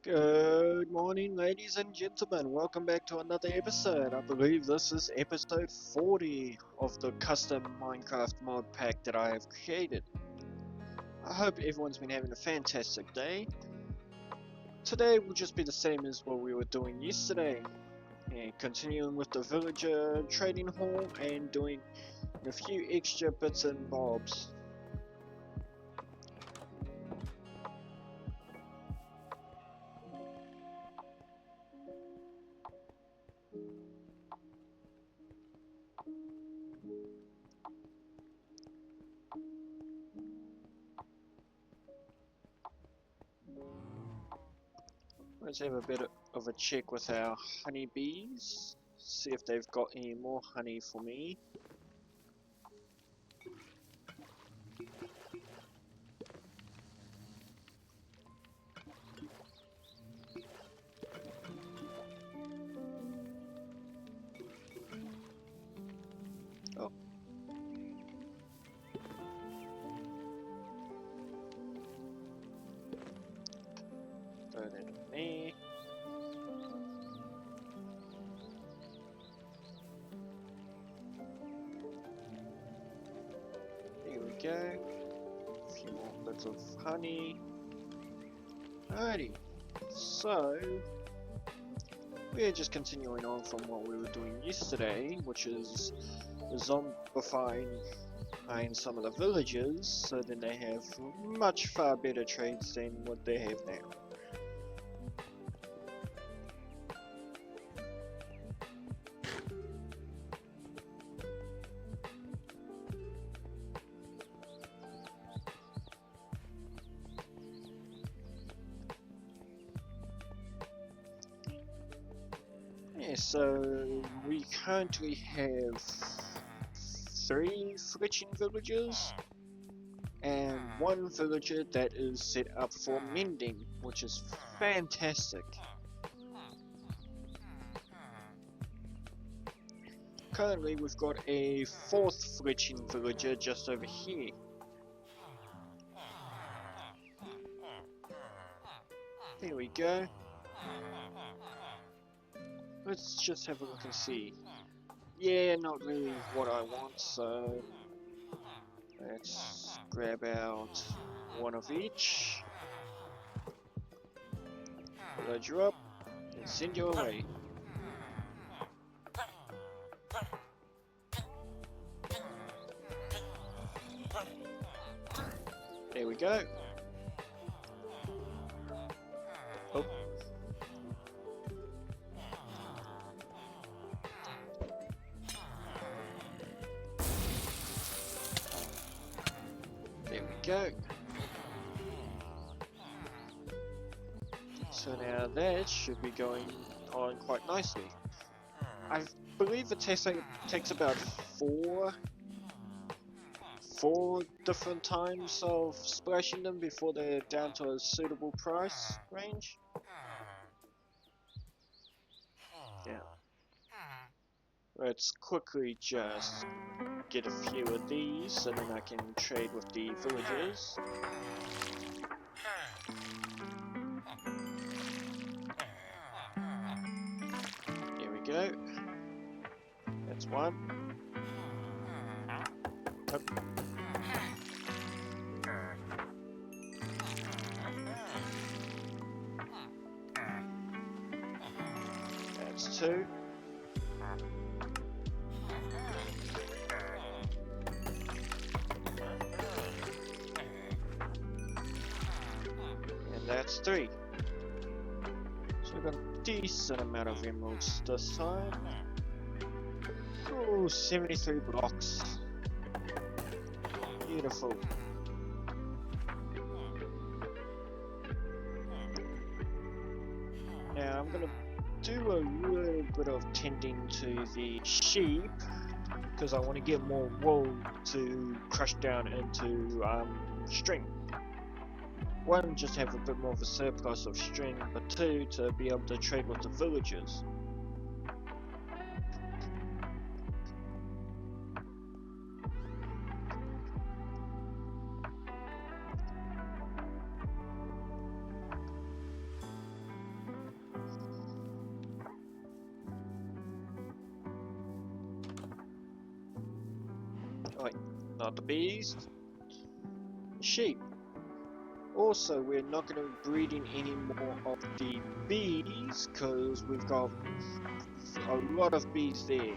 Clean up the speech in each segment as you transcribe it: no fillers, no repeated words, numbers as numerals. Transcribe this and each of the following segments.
Good morning, ladies and gentlemen. Welcome back to another episode. I believe this is episode 40 of the custom Minecraft mod pack that I have created. I hope everyone's been having a fantastic day. Today will just be the same as what we were doing yesterday. And continuing with the villager trading hall and doing a few extra bits and bobs. Let's have a bit of a check with our honeybees. See if they've got any more honey for me. Oh. Throw that in there. There we go. A few more bits of honey. Alrighty. So, we're just continuing on from what we were doing yesterday, which is zombifying some of the villagers, so then they have much far better trades than what they have now. Yeah, so we currently have 3 fletching villagers and 1 villager that is set up for mending, which is fantastic. Currently we've got a 4th fletching villager just over here. There we go. Let's just have a look and see. Yeah, not really what I want, so let's grab out 1 of each, load you up, and send you away. There we go. Oh. There we go. So now that should be going on quite nicely. I believe it takes about four different times of splashing them before they're down to a suitable price range. Yeah. Let's quickly just get a few of these and then I can trade with the villagers. Here we go. That's 1. Nope. That's 2. And that's 3. So we've got a decent amount of emeralds this time. Ooh, 73 blocks. Beautiful. Now I'm gonna do a little bit of tending to the sheep because I want to get more wool to crush down into string. 1, just have a bit more of a surplus of string, but 2, to be able to trade with the villagers. Not the bees. Sheep. Also, we're not going to be breeding any more of the bees because we've got a lot of bees there.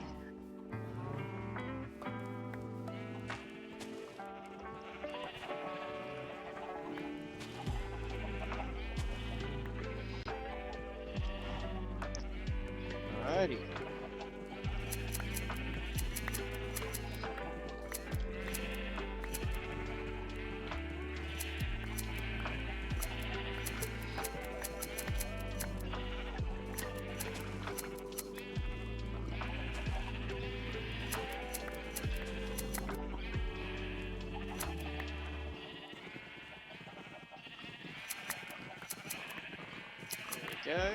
Alrighty. There we go.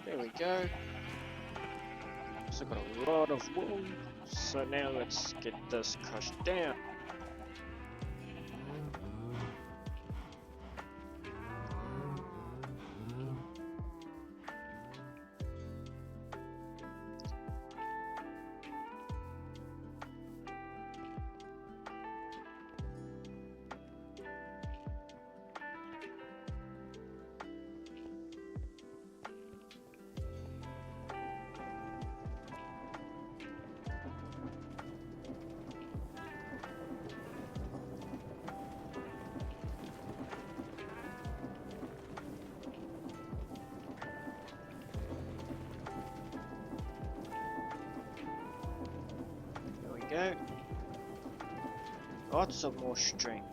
There we go. So got a lot of wool. So now let's get this crushed down. There we go. Lots of more string.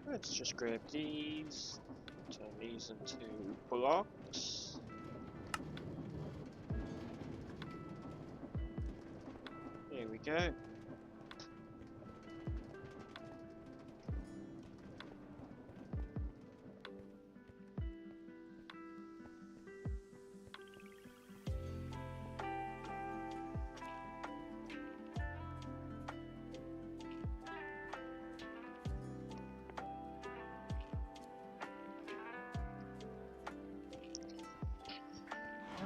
Let's just grab these, turn these into blocks. There we go.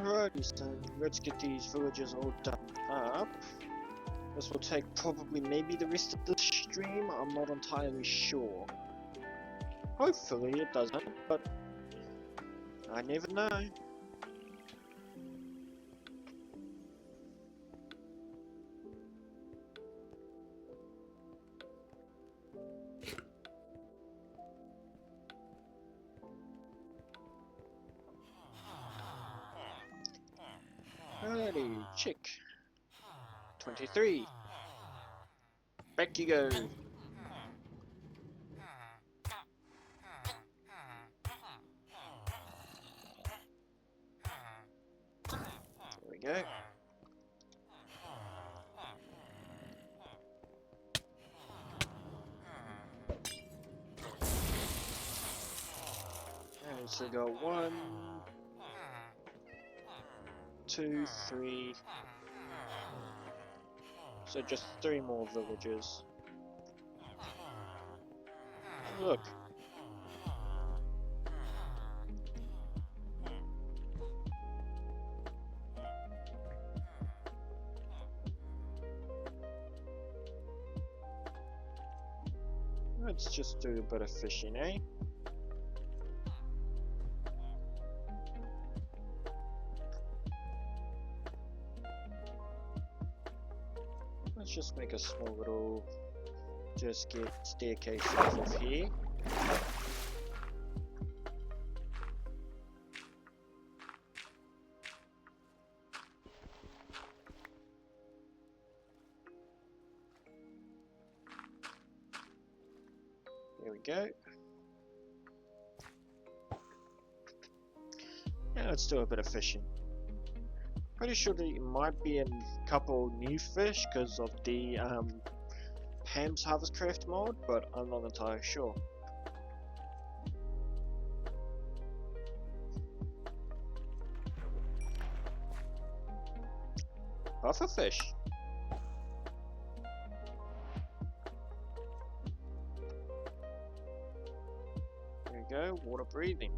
Alrighty, so let's get these villages all done up. This will take probably maybe the rest of the stream, I'm not entirely sure. Hopefully it doesn't, but I never know. Alrighty, check. 23. Back you go. There we go. And so got 1, 2, 3. So just 3 more villages. Look. Let's just do a bit of fishing, eh? Let's just make a small little just get staircase off of here. There we go. Yeah, let's do a bit of fishing. Pretty sure there might be a couple new fish because of the Ham's Harvestcraft mod, but I'm not entirely sure. Pufferfish. There we go, water breathing.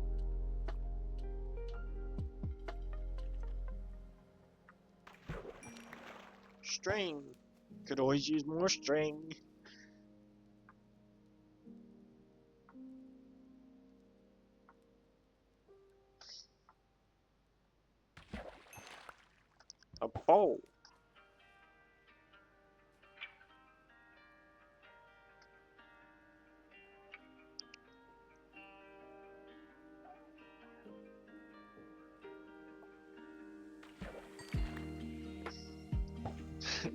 String. Could always use more string. A bowl.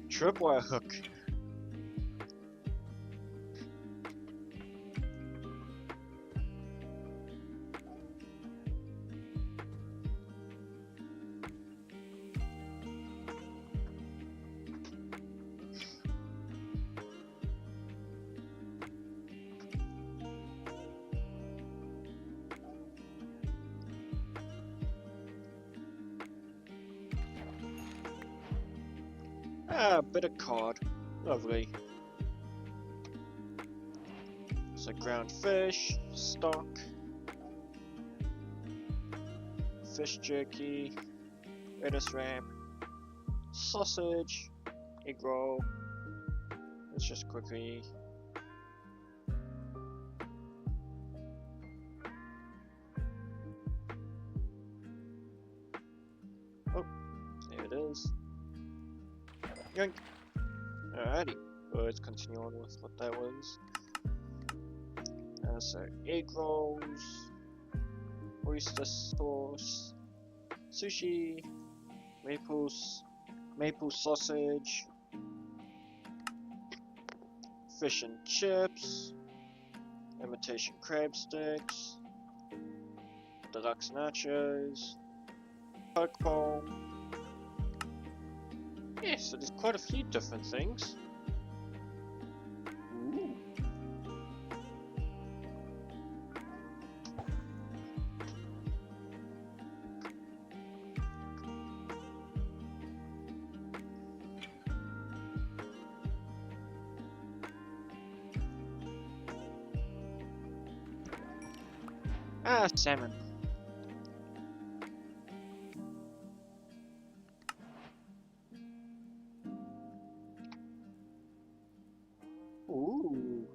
Tripwire hook. Ah, bit of cod. Lovely. So ground fish, stock, fish jerky, lettuce wrap, sausage, egg roll. Let's just quickly. Oh, there it is. Yoink. Alrighty, well, let's continue on with what that was. So egg rolls, oyster sauce, sushi, maple sausage, fish and chips, imitation crab sticks, deluxe nachos, poke bowl. Yeah, so there's quite a few different things. Ooh. Ah, salmon. Ooh.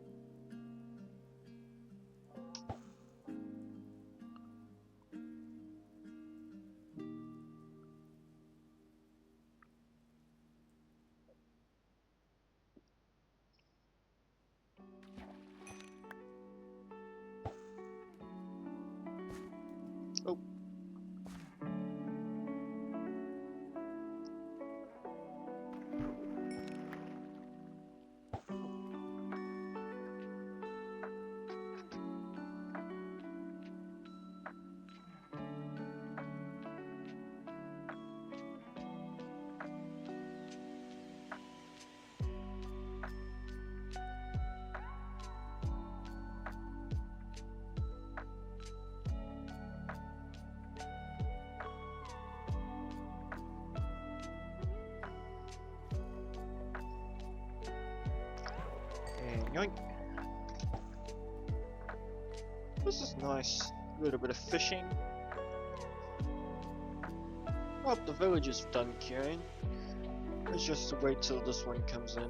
Oh. And yoink. This is nice. A little bit of fishing. Well, the village is done curing. Let's just wait till this one comes in.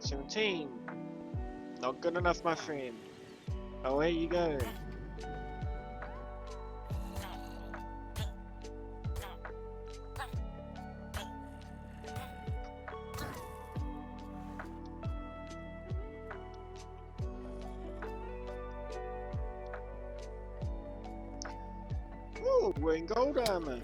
17. Not good enough, my friend. Away you go. Ooh, we're in gold armor.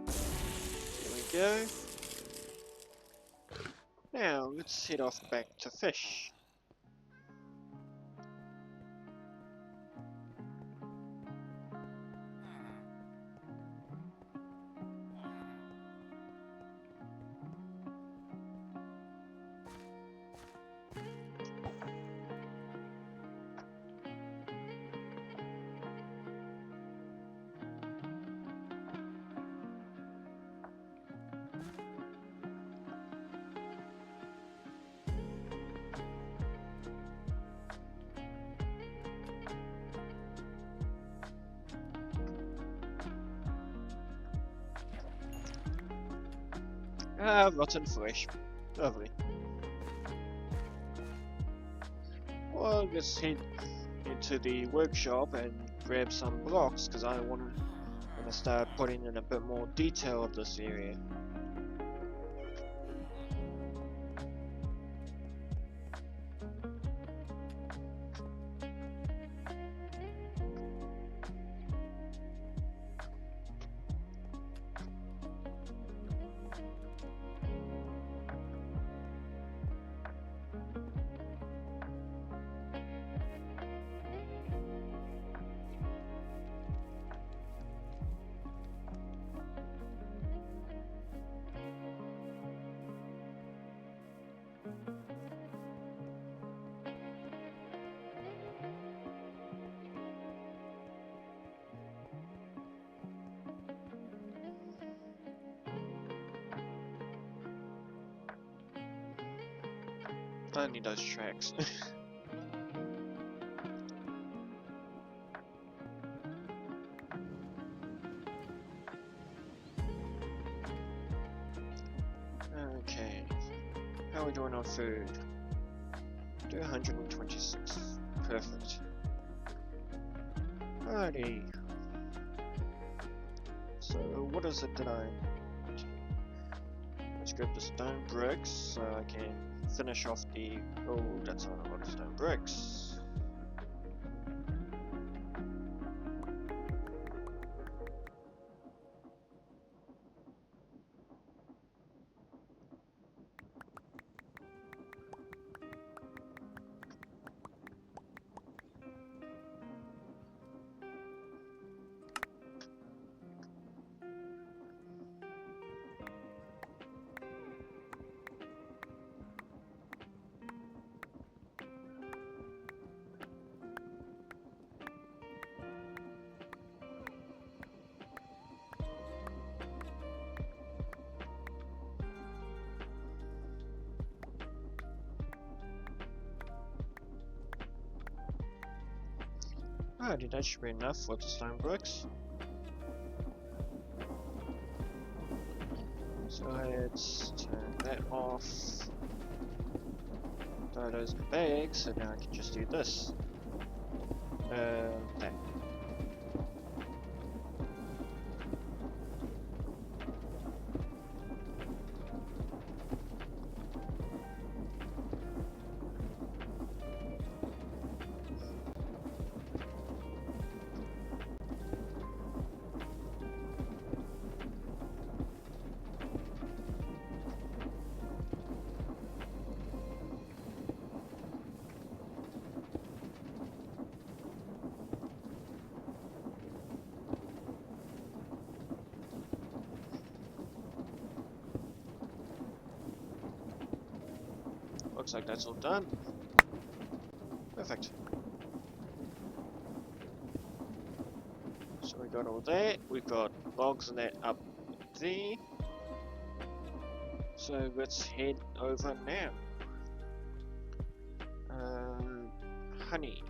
There we go. Now, let's head off back to fish. Ah, rotten flesh. Lovely. Well, let's head into the workshop and grab some blocks, because I want to start putting in a bit more detail of this area. I need those tracks. Okay. How are we doing on food? Do 126. Perfect. Alrighty. So, what is it that let's grab the stone bricks so I can finish off the... Oh, that's not a lot of stone bricks. Alrighty, that should be enough for the stone bricks. So let's turn that off. Throw those in the bag, so now I can just do this. That. Looks like that's all done. Perfect. So we got all that. We've got logs and that up there. So let's head over now. Honey.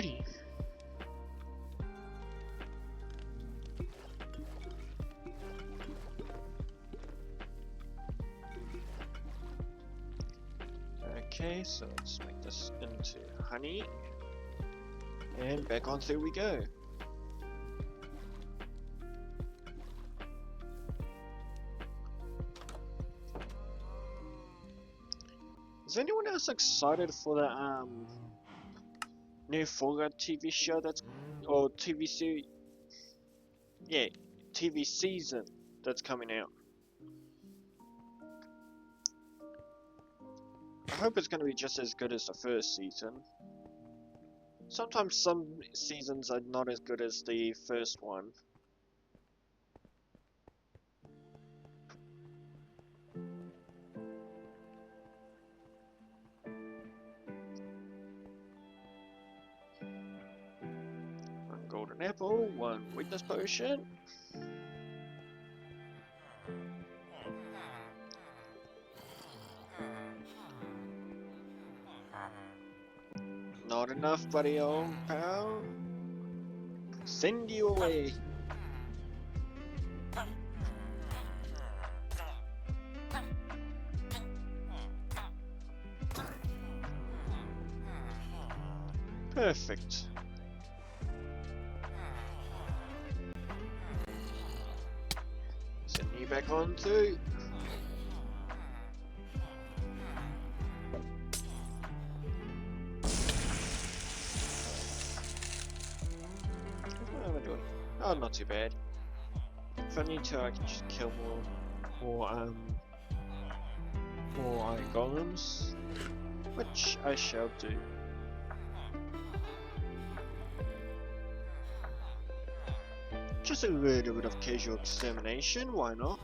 Alrighty. Okay, so let's make this into honey. And back on through we go. Is anyone else excited for the new Fall Guys TV show that's, or TV series? Yeah, TV season that's coming out. I hope it's going to be just as good as the first season. Sometimes some seasons are not as good as the first one. One golden apple, one weakness potion. Not enough, buddy old pal. Send you away. Perfect. Send you back on too. What am I doing? Oh, not too bad. If I need to, I can just kill more iron golems, which I shall do. Just a little bit of casual extermination, why not?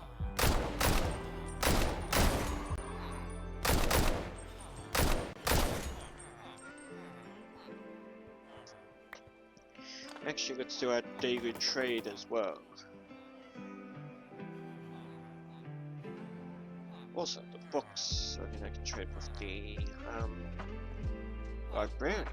Actually, let's do our daily trade as well. Also, the books, I mean, I can trade with the librarian.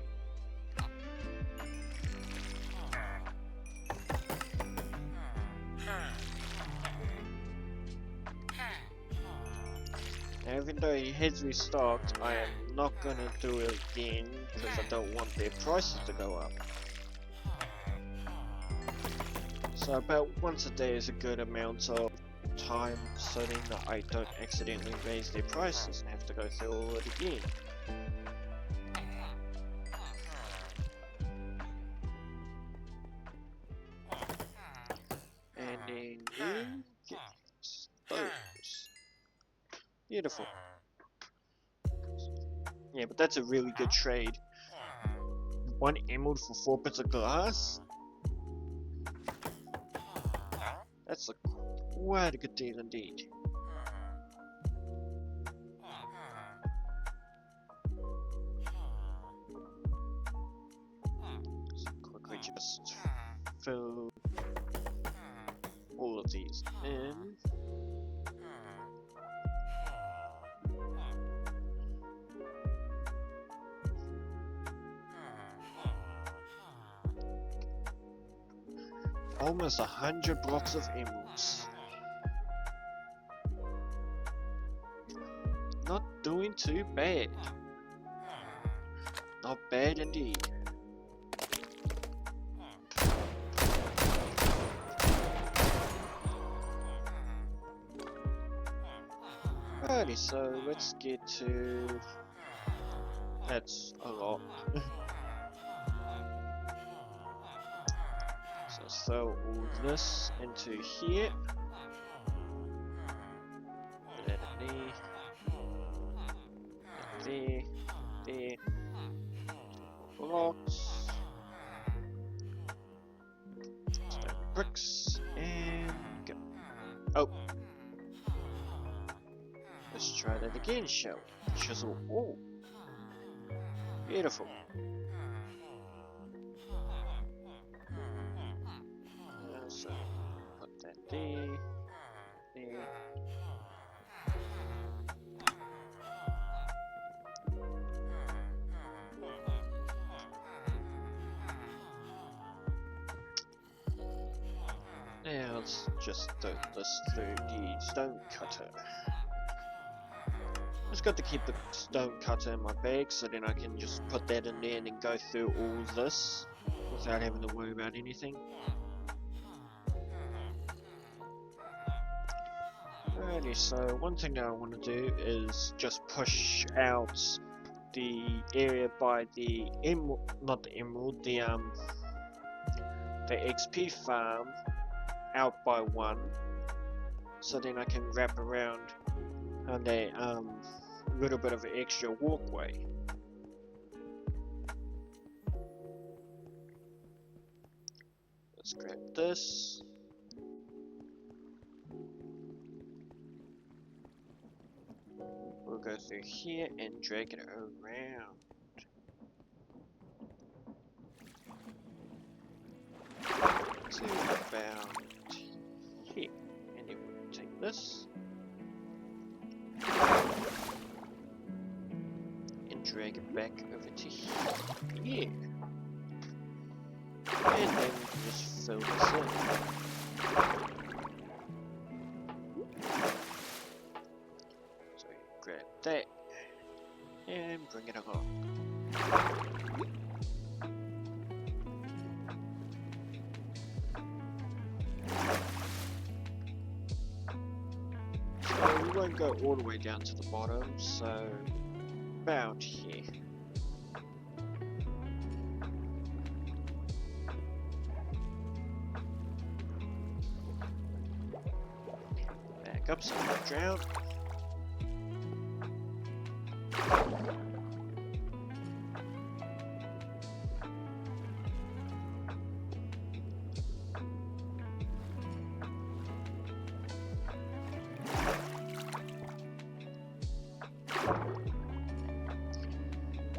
Now, even though he has restocked, I am not gonna do it again because I don't want their prices to go up. So about once a day is a good amount of time so then that I don't accidentally raise their prices and have to go through all it again. And then you get those. Beautiful. Yeah, but that's a really good trade. 1 emerald for 4 bits of glass? That's quite a good deal indeed. So quickly just fill all of these in. Almost 100 blocks of emeralds. Not doing too bad. Not bad indeed. Alrighty, so let's get to... That's a lot. So throw all this into here. Put that in there. There. Blocks. Stone bricks. And go. Oh. Let's try that again, shall we? Chisel all. Beautiful. So put that there. let's just throw this through the stone cutter. Just got to keep the stone cutter in my bag so then I can just put that in there and then go through all this without having to worry about anything. Alrighty, so one thing that I want to do is just push out the area by the not the emerald, the XP farm out by one, so then I can wrap around on a little bit of an extra walkway. Let's grab this. We'll go through here and drag it around. To about here. And then we'll take this and drag it back over to here. And then we can just fill this in. So you grab that and bring it along. So we won't go all the way down to the bottom, so about here. Back up so we don't drown.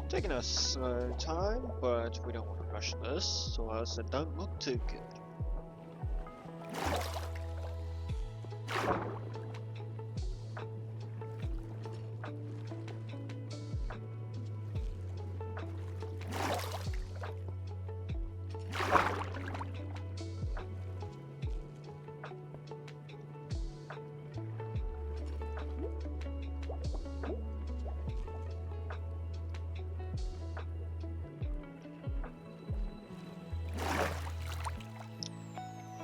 Taking a slow time, but we don't want to rush this, so else it don't look too good.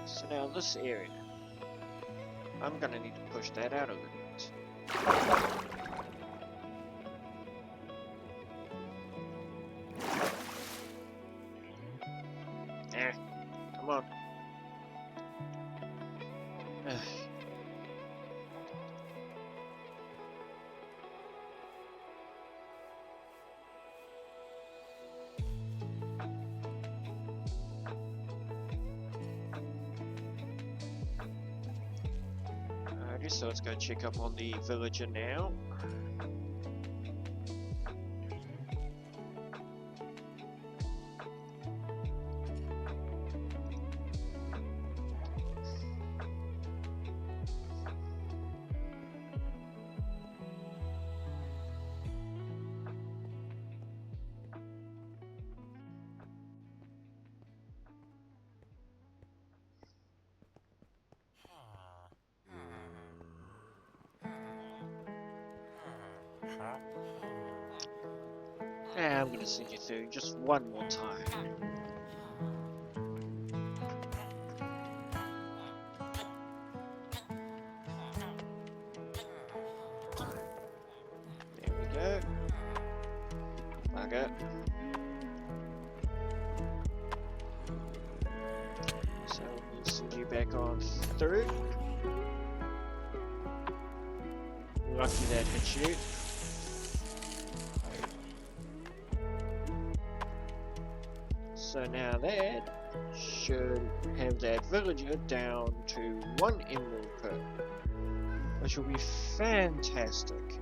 So now this area, I'm gonna need to push that out a little bit. Come on. So let's go check up on the villager now. And I'm gonna send you through just one more time. There we go. Okay. So we'll send you back on through. Lucky that hit you. So now that should have that villager down to 1 emerald per, which will be fantastic.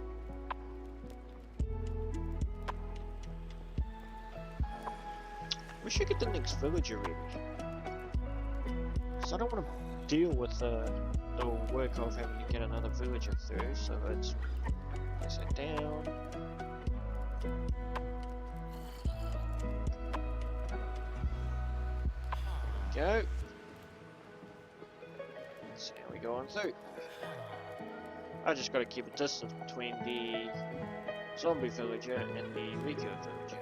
We should get the next villager ready. So I don't want to deal with the work of having to get another villager through, so let's place it down. Go. go on through. I just gotta keep a distance between the zombie villager and the regular villager.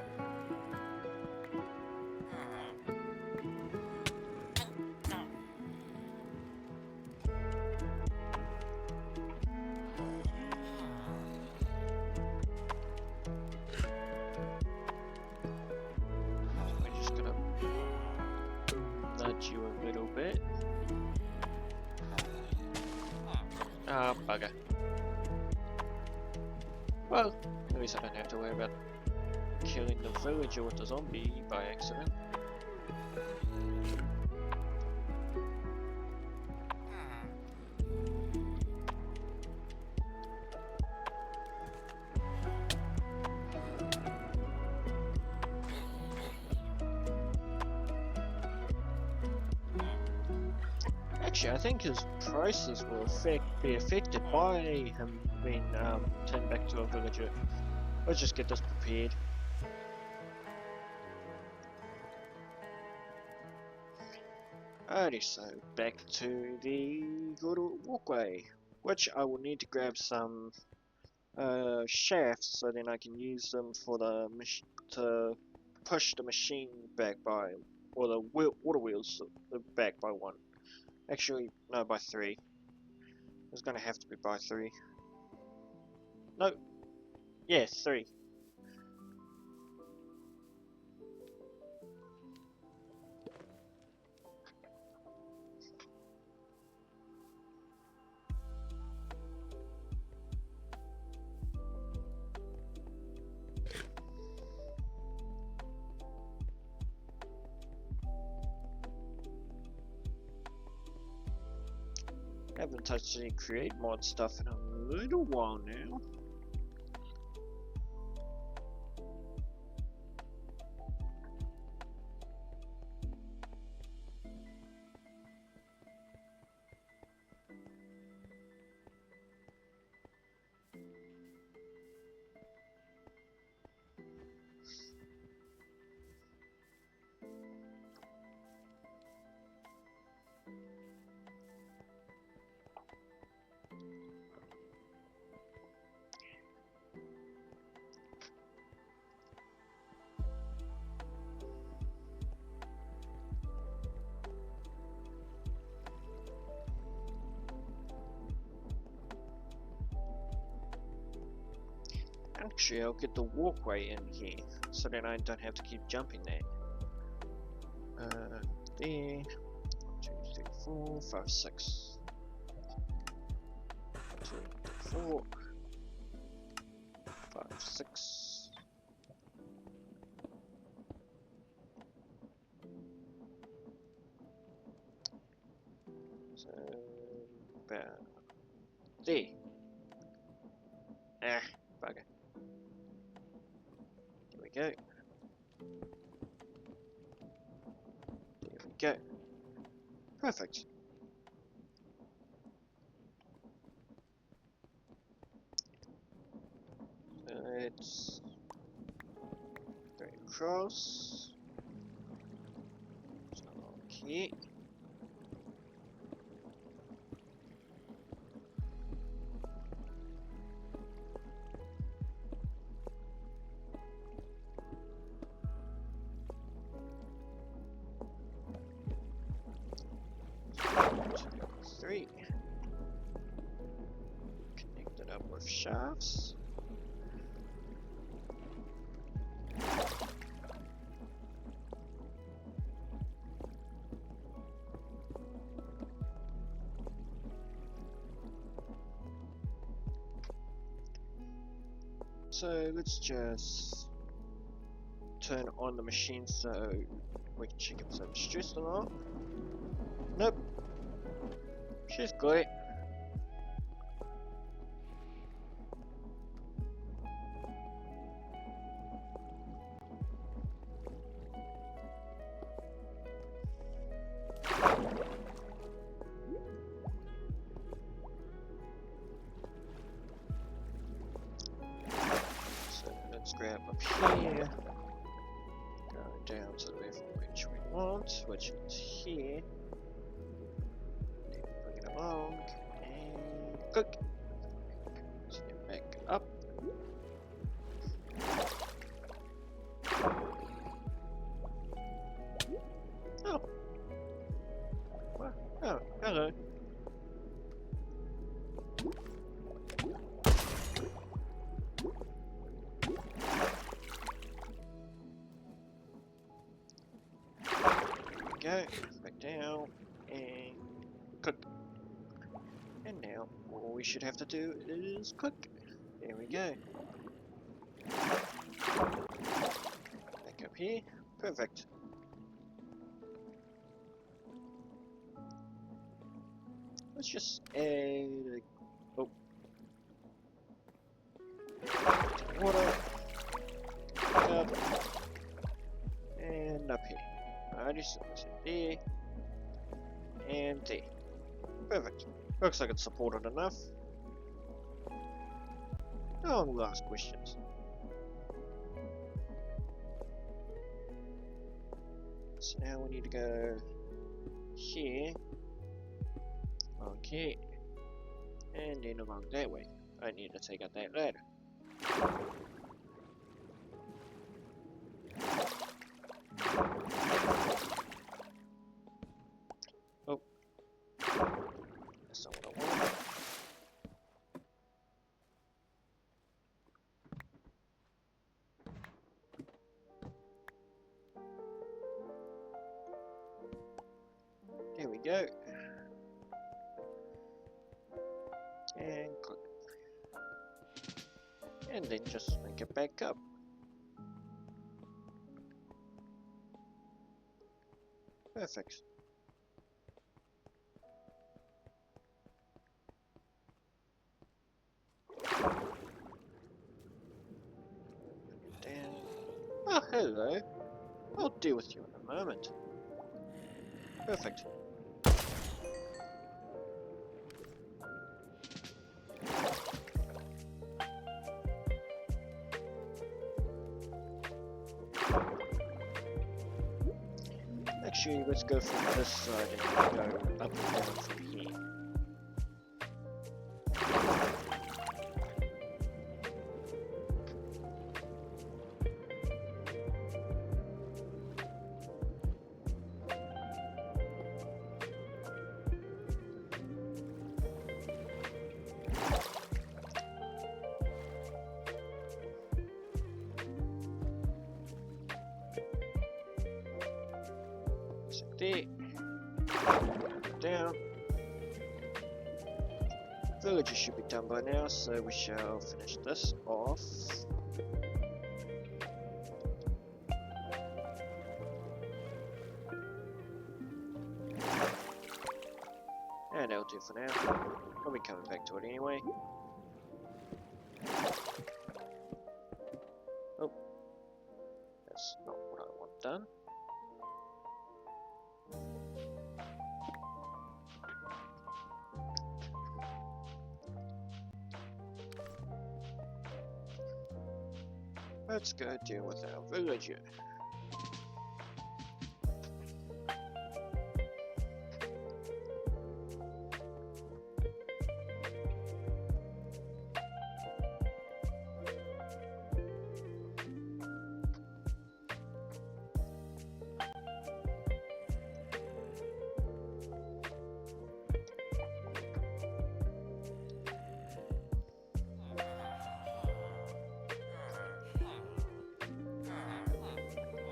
We're just gonna nudge you a little bit. Ah, bugger. Well, at least I don't have to worry about killing the villager with the zombie by accident. Actually, I think his prices will be affected by him being turned back to a villager. Let's just get this prepared. Alrighty, so back to the good walkway, which I will need to grab some shafts so then I can use them for the to push the machine back by, or the water wheels back by one. Actually, no, by 3. It's gonna have to be by 3. No, yeah, 3. I haven't touched any create mod stuff in a little while now. Actually, I'll get the walkway in here, so then I don't have to keep jumping there. There. 2, 3, 4, 5, 6. 2, 3, 4. 5, 6. So, about there. Ah, bugger. There we go. There we go. Perfect. Let's go across. So here. Three. Connect it up with shafts. So let's just turn on the machine so we can check if it's overstressed or not. Nope. She's good. So let's grab up here. Go down to the level which we want, which is here. Bring it along. cook. Step back up. Oh. Wow. Oh, hello. Go back down and cook. And now all we should have to do is cook. There we go. Back up here. Perfect. Let's just add a water up and up here. Alrighty, so it's there and there. Perfect. Looks like it's supported enough. No one will ask questions. So now we need to go here. Okay. And then along that way. I need to take out that ladder. Oh. That's not what I want. There we go. And click. And then just link it back up. Perfect. Down. Oh, hello. I'll deal with you in a moment. Perfect. Actually, let's go from this side and go up and down from here. So there. Down. Villages should be done by now, so we shall finish this off. And that'll do for now. I'll be coming back to it anyway. Oh. That's not what I want done. Let's go deal with our villager.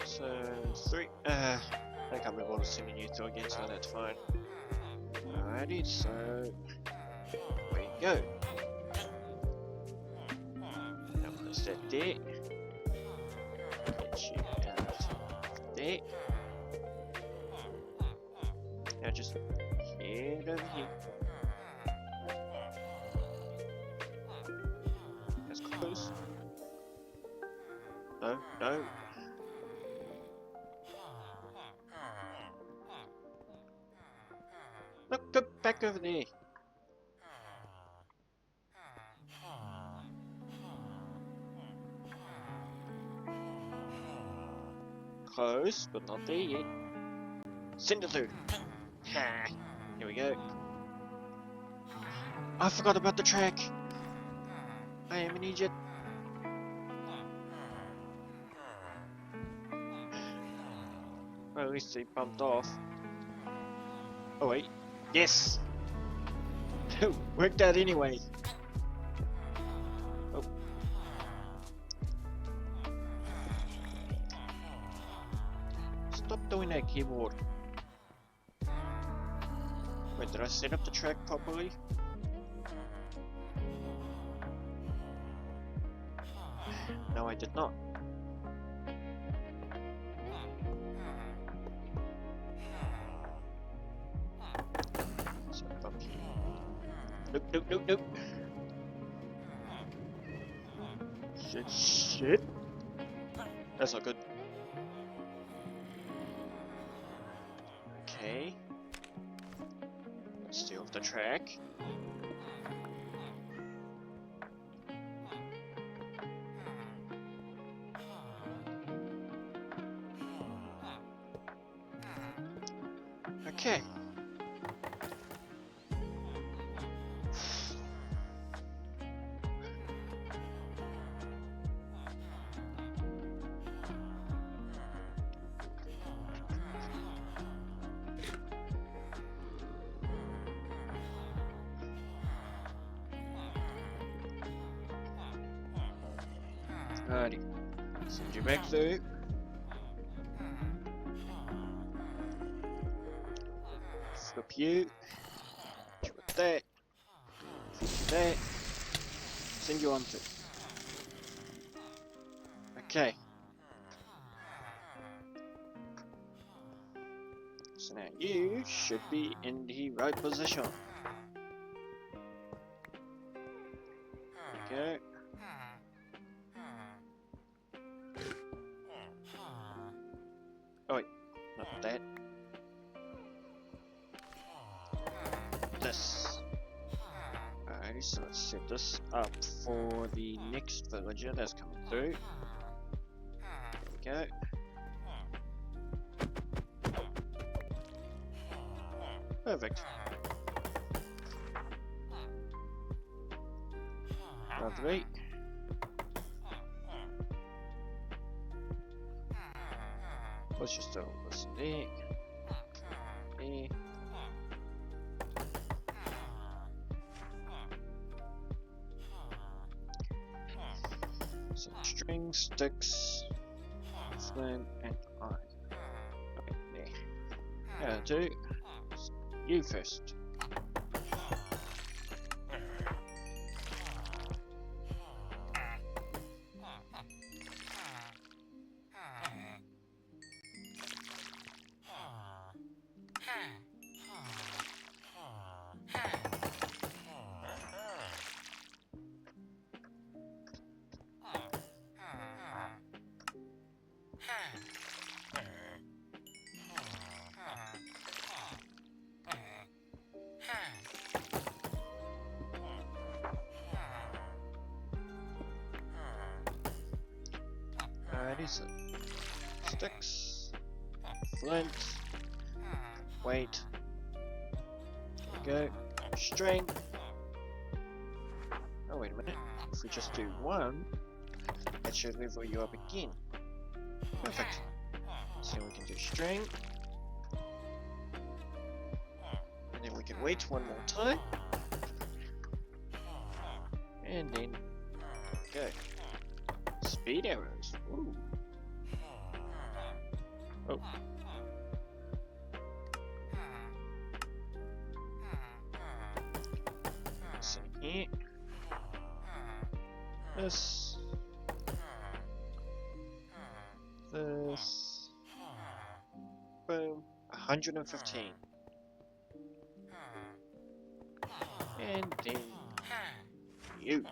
So, 3, I can't remember what I was sending you to again, so that's fine. Alrighty, so, there you go. Now place that there. Get you out there. Now just head over here. That's close. No, no. Look, go back over there. Close, but not there yet. Send it through. Ha! Here we go. I forgot about the track. I am an idiot. Well, at least he bumped off. Oh wait. Yes! Worked out anyway. Oh. Stop doing that, keyboard. Wait, did I set up the track properly? No, I did not. So up here. Nope, nope, nope, nope. Shit, shit. That's not good. Okay. Let's stay off the track. Okay. Alrighty. Send you back through. Flip you. With that. Flip that. Send you on through. Okay. So now you should be in the right position. Okay. Oh wait, not that. This. Alrighty, so let's set this up for the next villager that's coming through. There we go. Perfect. Lovely. Let's just throw this there. There. Some string, sticks, flint, and iron. Okay, there. Yeah, do. You first. Alrighty, so sticks, flint, weight, there we go, string. Oh wait a minute, if we just do one, that should level you up again. Perfect. So we can do string, and then we can wait one more time, and then go. Speed arrows. Ooh. Oh. So here. This. This. Boom. 115. And then you.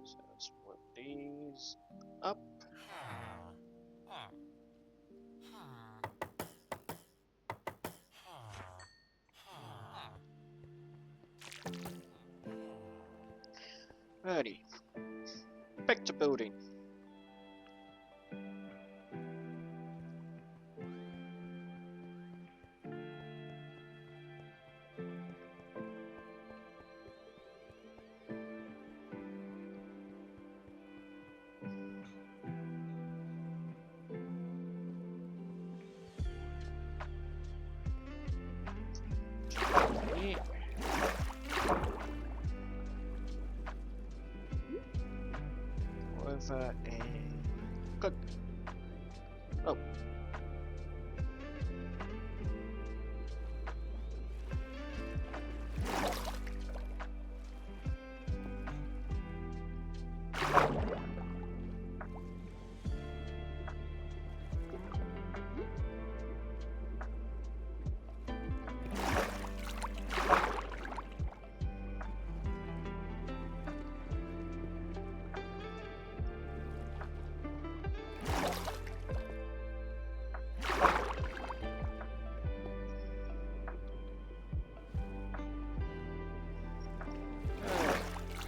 So let's put these up. Alrighty. Back to building. here. Over and good. Oh.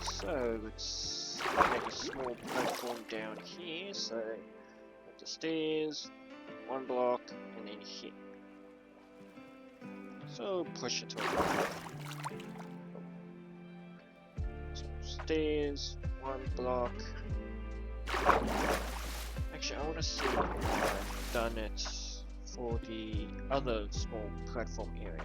So let's make a small platform down here, so with the stairs, one block, and then here. So push it to so stairs, one block. Actually, I want to see if I've done it for the other small platform area.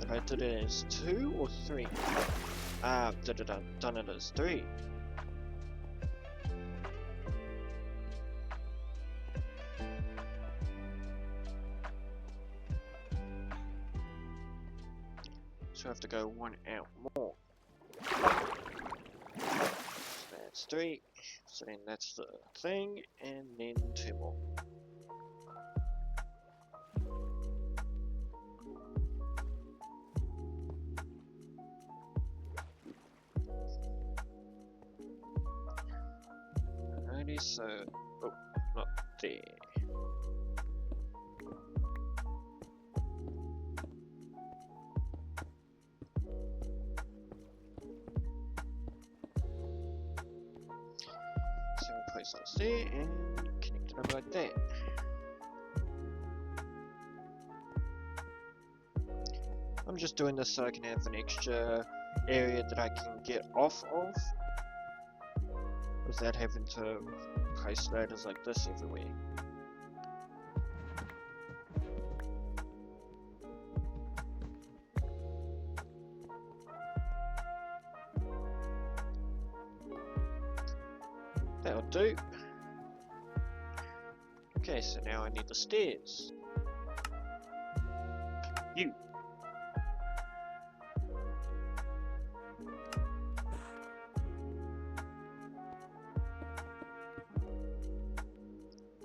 I did it as 2 or 3? Done it as 3. So I have to go 1 out more. So that's 3. So then that's the thing, and then 2 more. Alrighty, so oh, not there. So we'll place those there and connect it up like that. I'm just doing this so I can have an extra area that I can get off of without having to place ladders like this everywhere. That'll do. Okay, so now I need the stairs. You.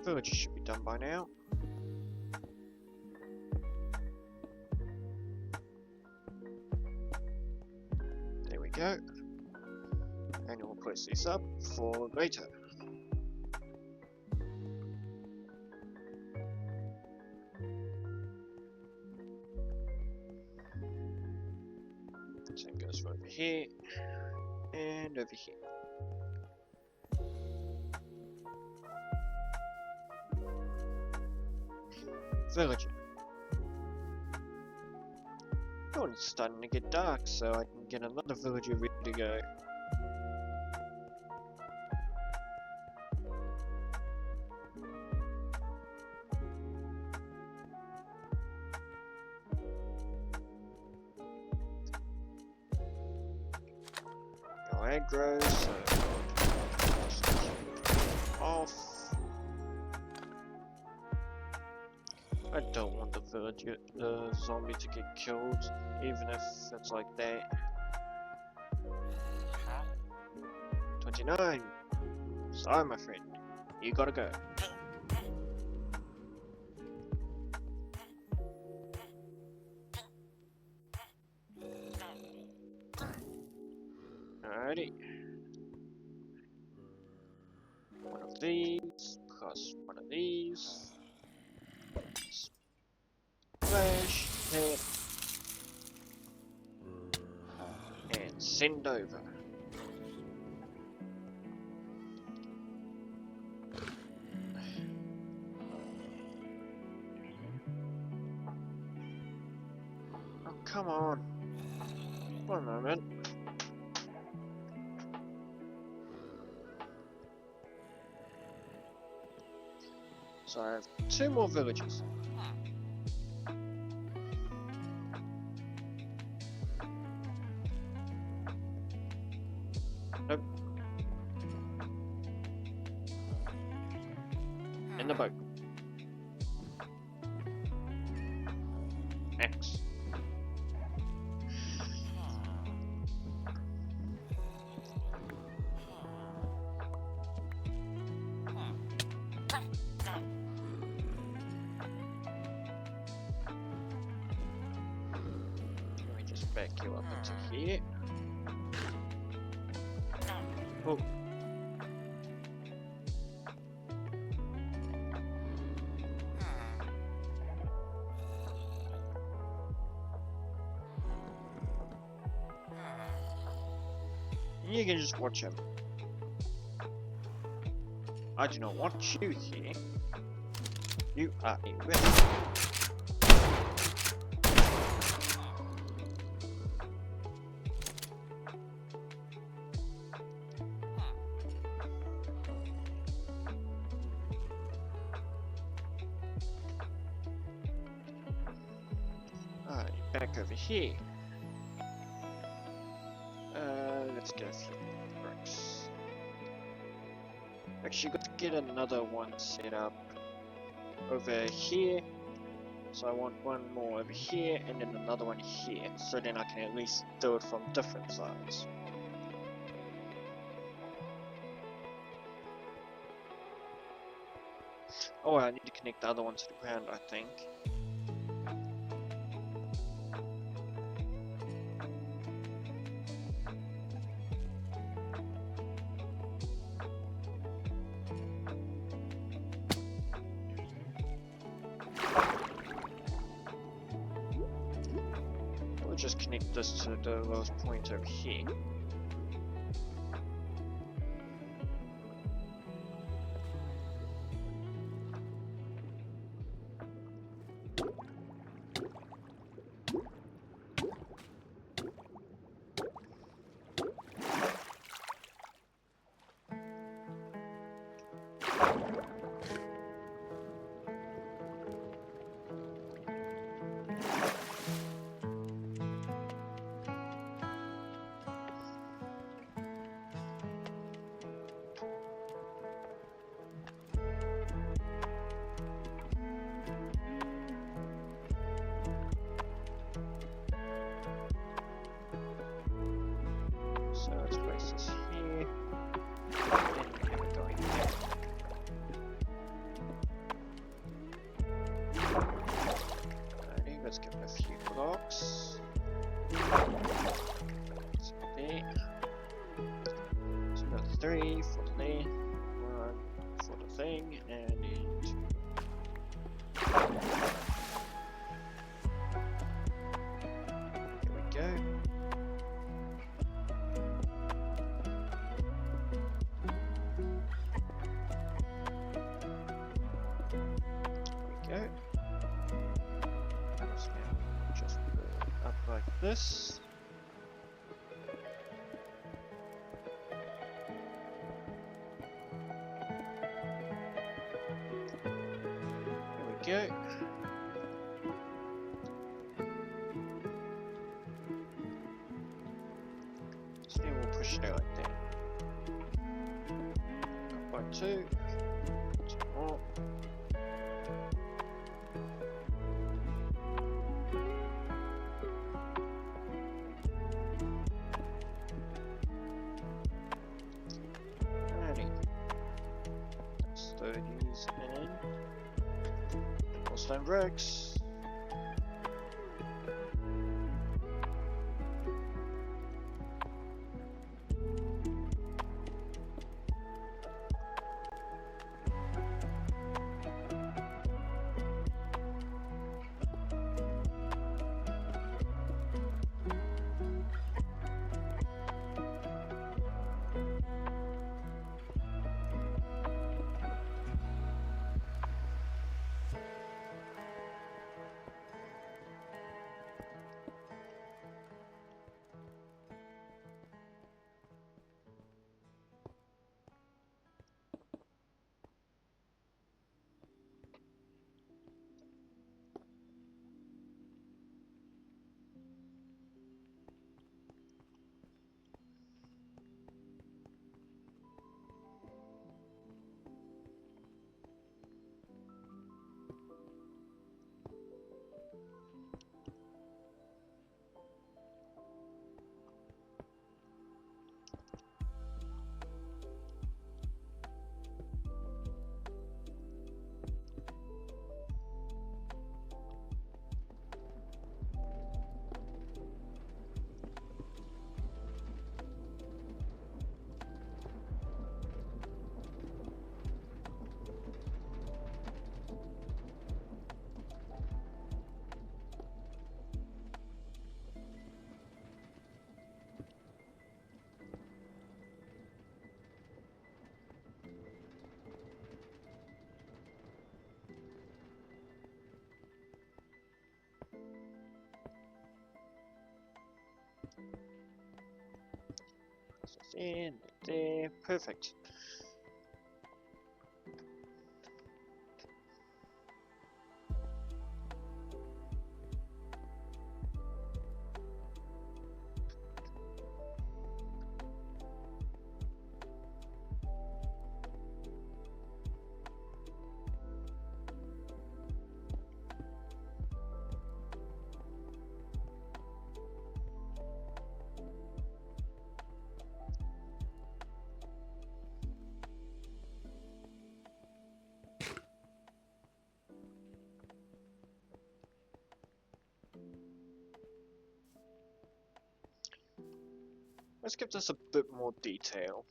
Villager should be done by now. There we go. And we'll place these up for later. Same goes for over here and over here. Villager. Oh, it's starting to get dark, so I can get another villager ready to go. No aggro, so off. I don't want the villager, the zombie to get killed, even if it's like that. 29. Sorry, my friend. You gotta go. Alrighty. One of these, plus one of these. Splash, hit, and send over. Oh, come on. One moment. So I have 2 more villages. Nope. In the boat. X. Let me just back you up into here. Oh. You can just watch him. I do not want you here. You are a risk. Alright, back over here. Let's get a few bricks. Actually, got to get another one set up over here. So I want one more over here and then another one here. So then I can at least do it from different sides. Oh, I need to connect the other one to the ground, I think. We'll just connect this to the lowest point over here. So let's place this here, and have it going there. Alrighty, let's give it a few blocks. So there. So we got 3 for the there, 1 for the thing, and here we go. Just put it up like this. There we go. So then we'll push it out like that. Up by 2. 2 more. These and stone bricks. there, and there. Perfect. Let's give this a bit more detail.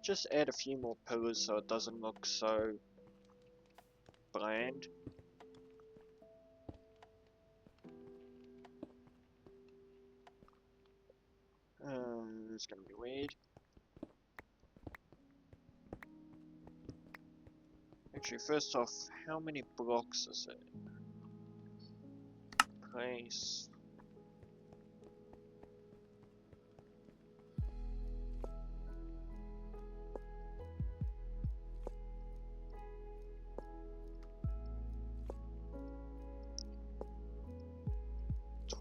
Just add a few more pillars so it doesn't look so bland. It's gonna be weird. Actually, first off, how many blocks is it? Place.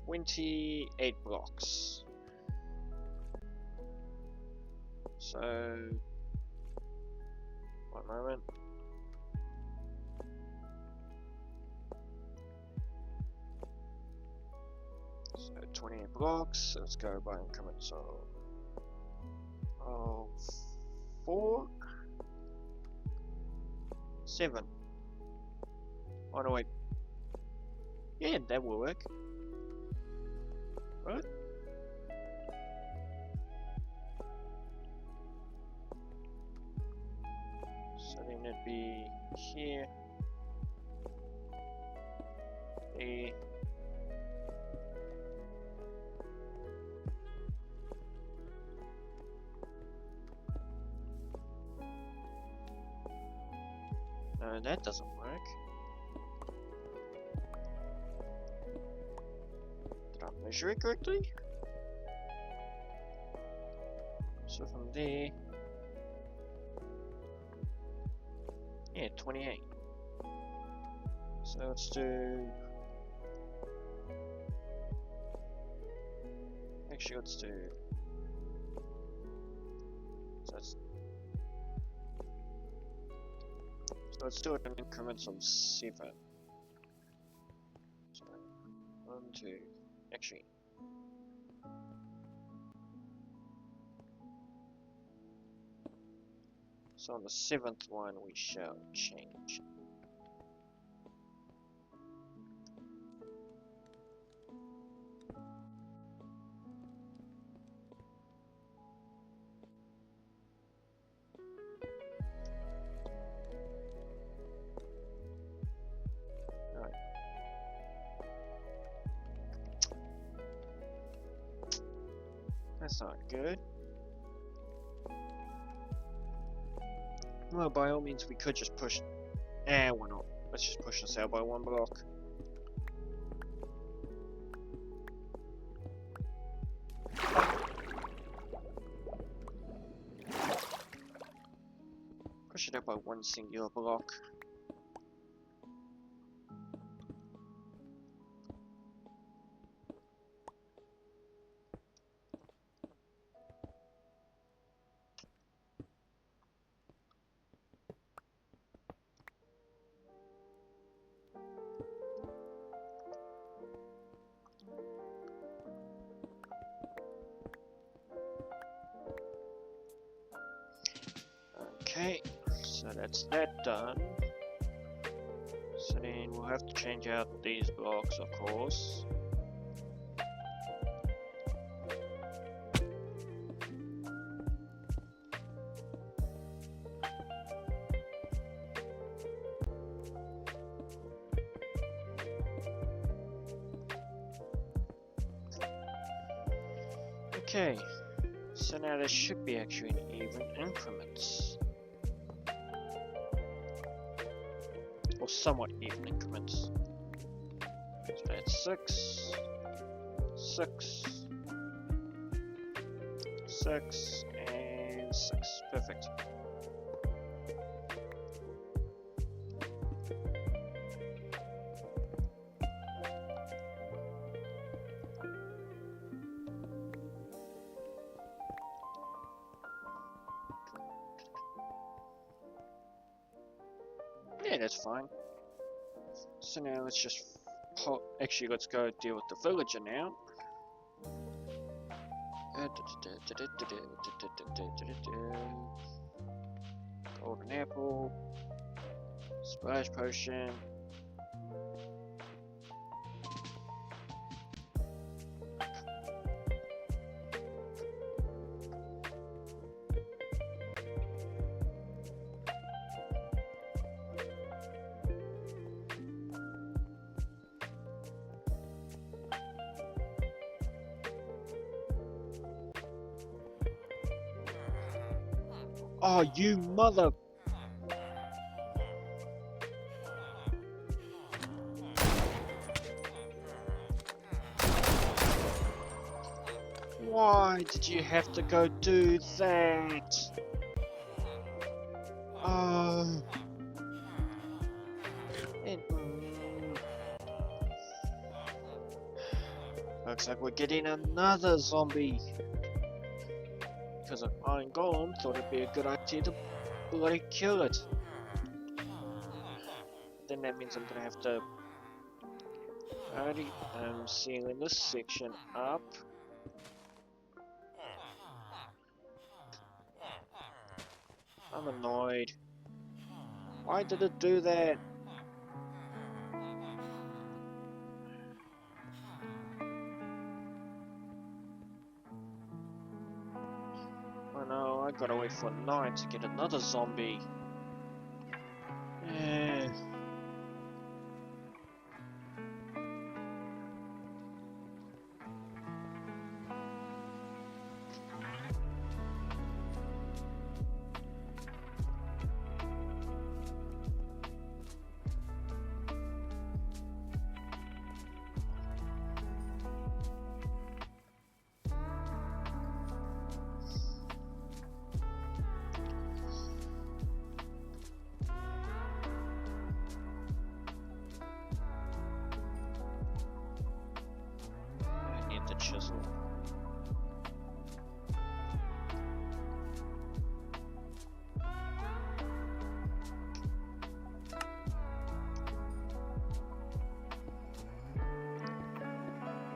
$28 blocks. So, one moment. So 28 blocks. Let's go by increments of 4, 7. Oh no, wait. Yeah, that will work. Right? So then it'd be here, there, no, that doesn't work. Did I measure it correctly? So from there, yeah, 28. So let's do, actually let's do, so let's do it in increments of 7. So 1, 2, actually. So on the 7th one we shall change. Right. That's not good. Well, by all means, we could just push. Why not? Let's just push this out by 1 block. Push it out by 1 singular block. Okay, so that's that done. So then we'll have to change out these blocks, of course. Okay, so now there should be actually in even increments. Or somewhat even increments. So that's 6, 6, 6 and 6. Perfect. Yeah, that's fine. So now let's just actually let's go deal with the villager now. Golden apple, splash potion. Oh, you mother! Why did you have to go do that? Oh. And, looks like we're getting another zombie. Because of Iron Golem, thought it'd be a good idea to bloody kill it. Then that means I'm gonna have to already sealing this section up. I'm annoyed. Why did it do that? Oh no, I gotta wait for night to get another zombie. Eh. I need the chisel.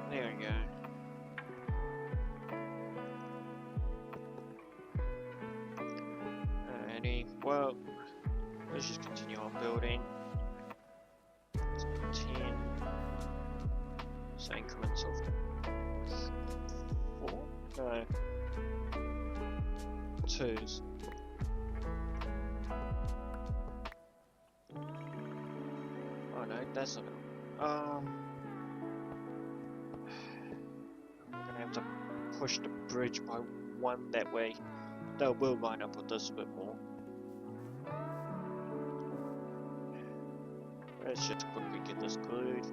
There we go. Alrighty, well, let's just continue on building. 10. So increments of 4? No. 2s. Oh no, that's not gonna... I'm gonna have to push the bridge by 1 that way. That will line up with this a bit more. Let's just quickly get this glued.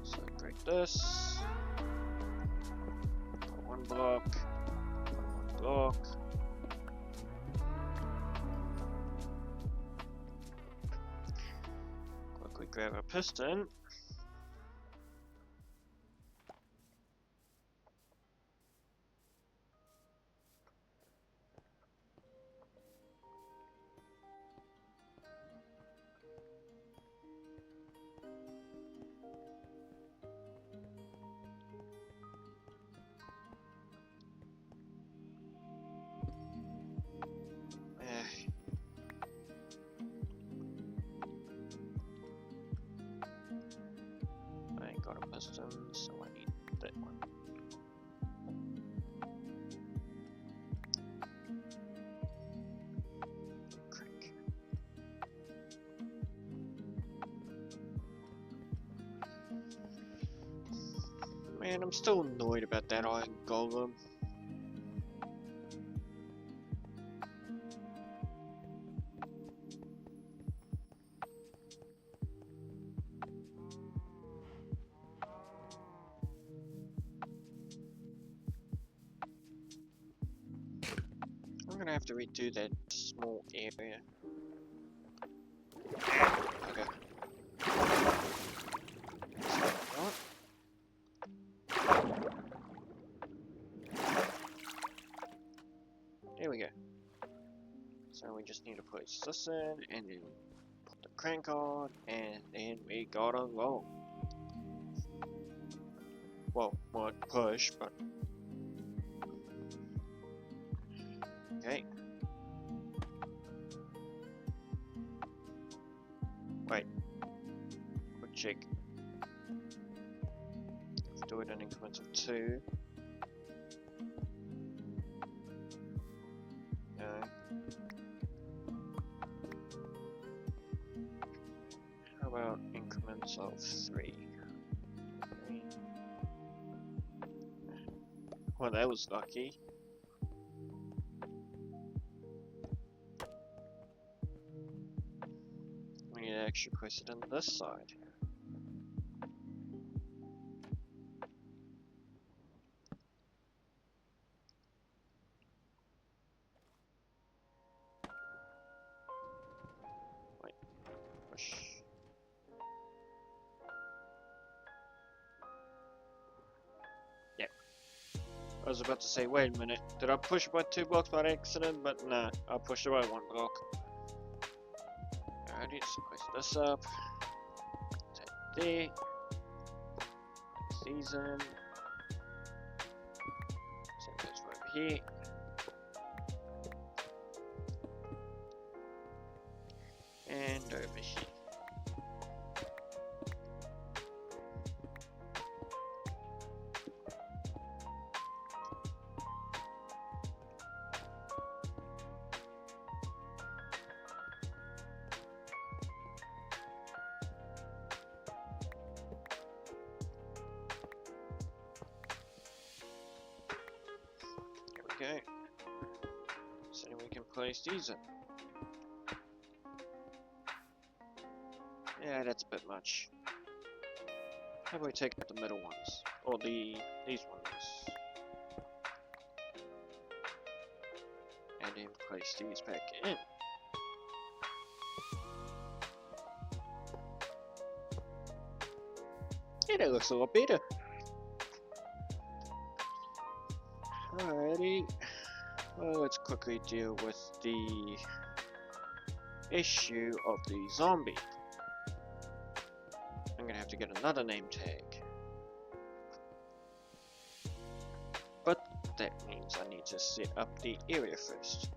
So break this. Got 1 block. Got 1 block. Quickly grab a piston. I ain't got a piston, so I need that one. Crank. Man, I'm still annoyed about that Iron Golem. I'm gonna have to redo that small area. Okay. There we go. So we just need to place this in, and then put the crank on, and then we gotta roll. Well, more push, but... Okay. Wait. Quick check. Let's do it in increments of 2. How about increments of 3? Well, that was lucky. We need to actually place it on this side. Wait, push. Yep. I was about to say, wait a minute, did I push by 2 blocks by accident? But nah, I pushed it by 1 block. Alrighty, so place this up. Take there. Place these in. Send those over here. And over here. Okay, so then we can place these in. Yeah, that's a bit much. How about we take out the middle ones, or these ones, and then place these back in. Yeah, that looks a lot better. Alrighty. Well, let's quickly deal with the issue of the zombie. I'm gonna have to get another name tag. But that means I need to set up the area first.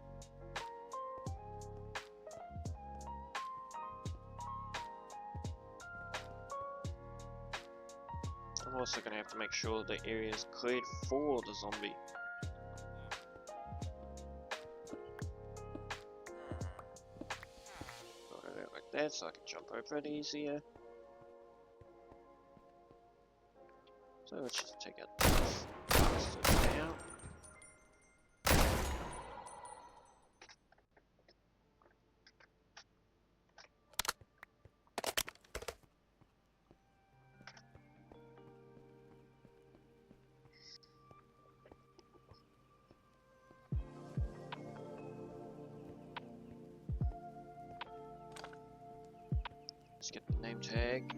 I'm also gonna have to make sure the area is cleared for the zombie. Like that, so I can jump over it easier. So let's just take out this now. Let's get the name tag.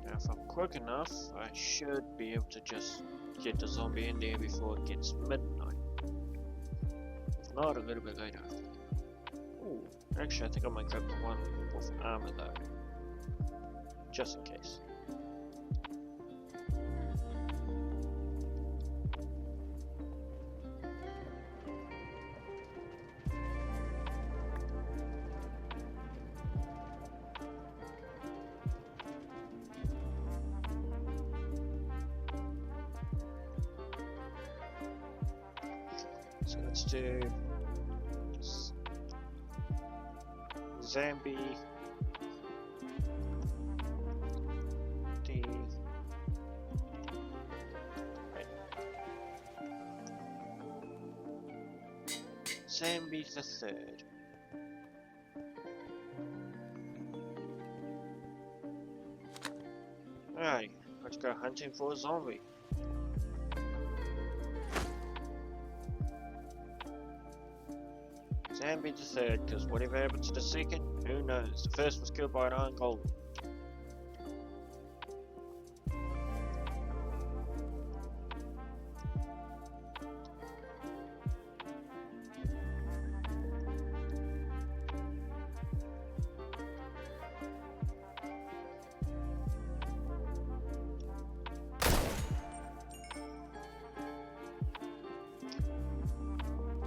Now if I'm quick enough, I should be able to just get the zombie in there before it gets midnight. If not, a little bit later. Ooh, actually I think I might grab the one with armor though. Just in case. So let's do Zambi D. Zambi the Third. Hey, let's go hunting for a zombie. Zambi the third, because whatever happened to the second, who knows? The first was killed by an iron golem.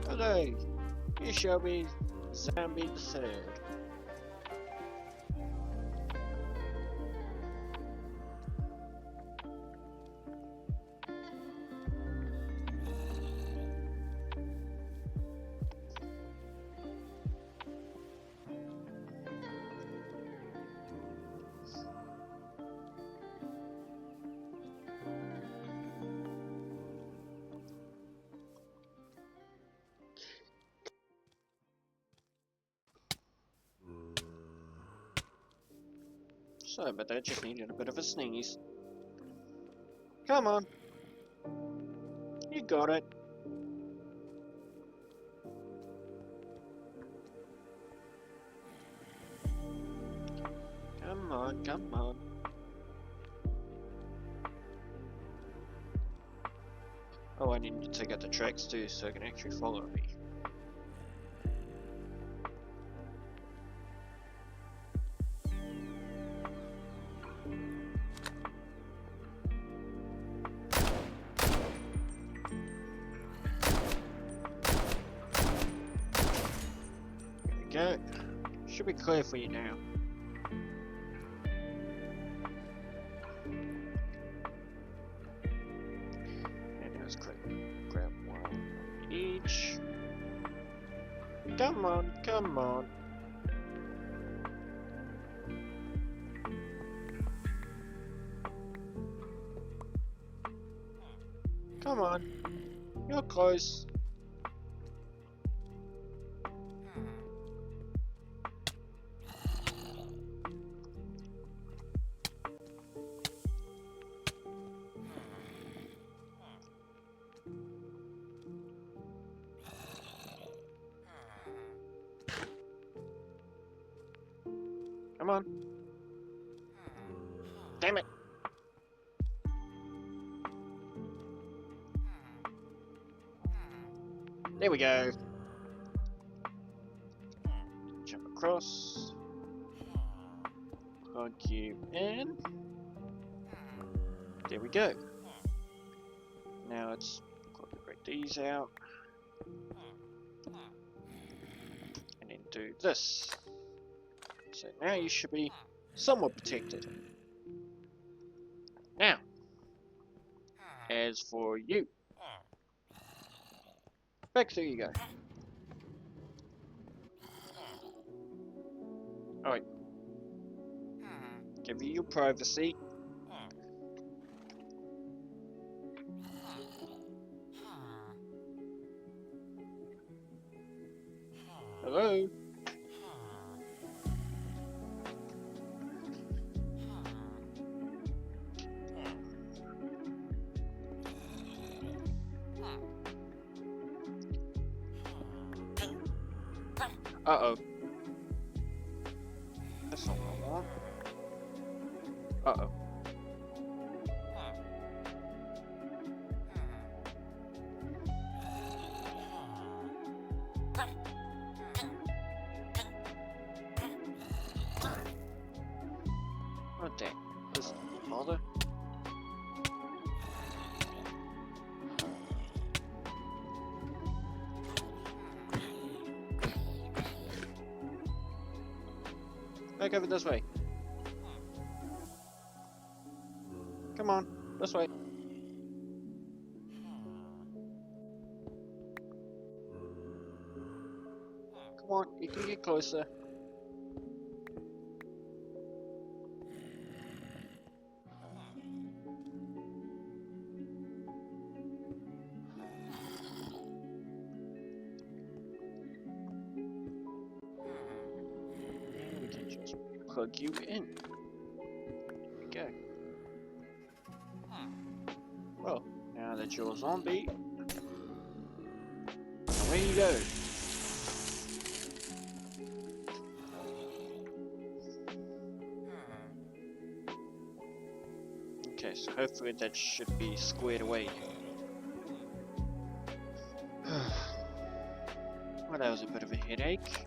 Hello, you shall be Zambi the third. Sorry about that, just needed a bit of a sneeze. Come on. You got it. Come on, come on. Oh, I need to take out the tracks too so it can actually follow me. There we go. Should be clear for you now. And let's grab one each. Come on, come on. Come on. You're close. Come on. Damn it. There we go. Jump across. Plug you in. There we go. Now let's break these out. And then do this. So now you should be somewhat protected. Now, as for you, back there you go. Alright. Give you your privacy. Hello? Uh-oh. That's not what I want. Uh-oh. Oh, dang. This bother. Back over this way. Come on, this way. Come on, you can get closer. And we can just plug you in. There we go. Mature zombie. Away you go. Okay, so hopefully that should be squared away. Well, that was a bit of a headache.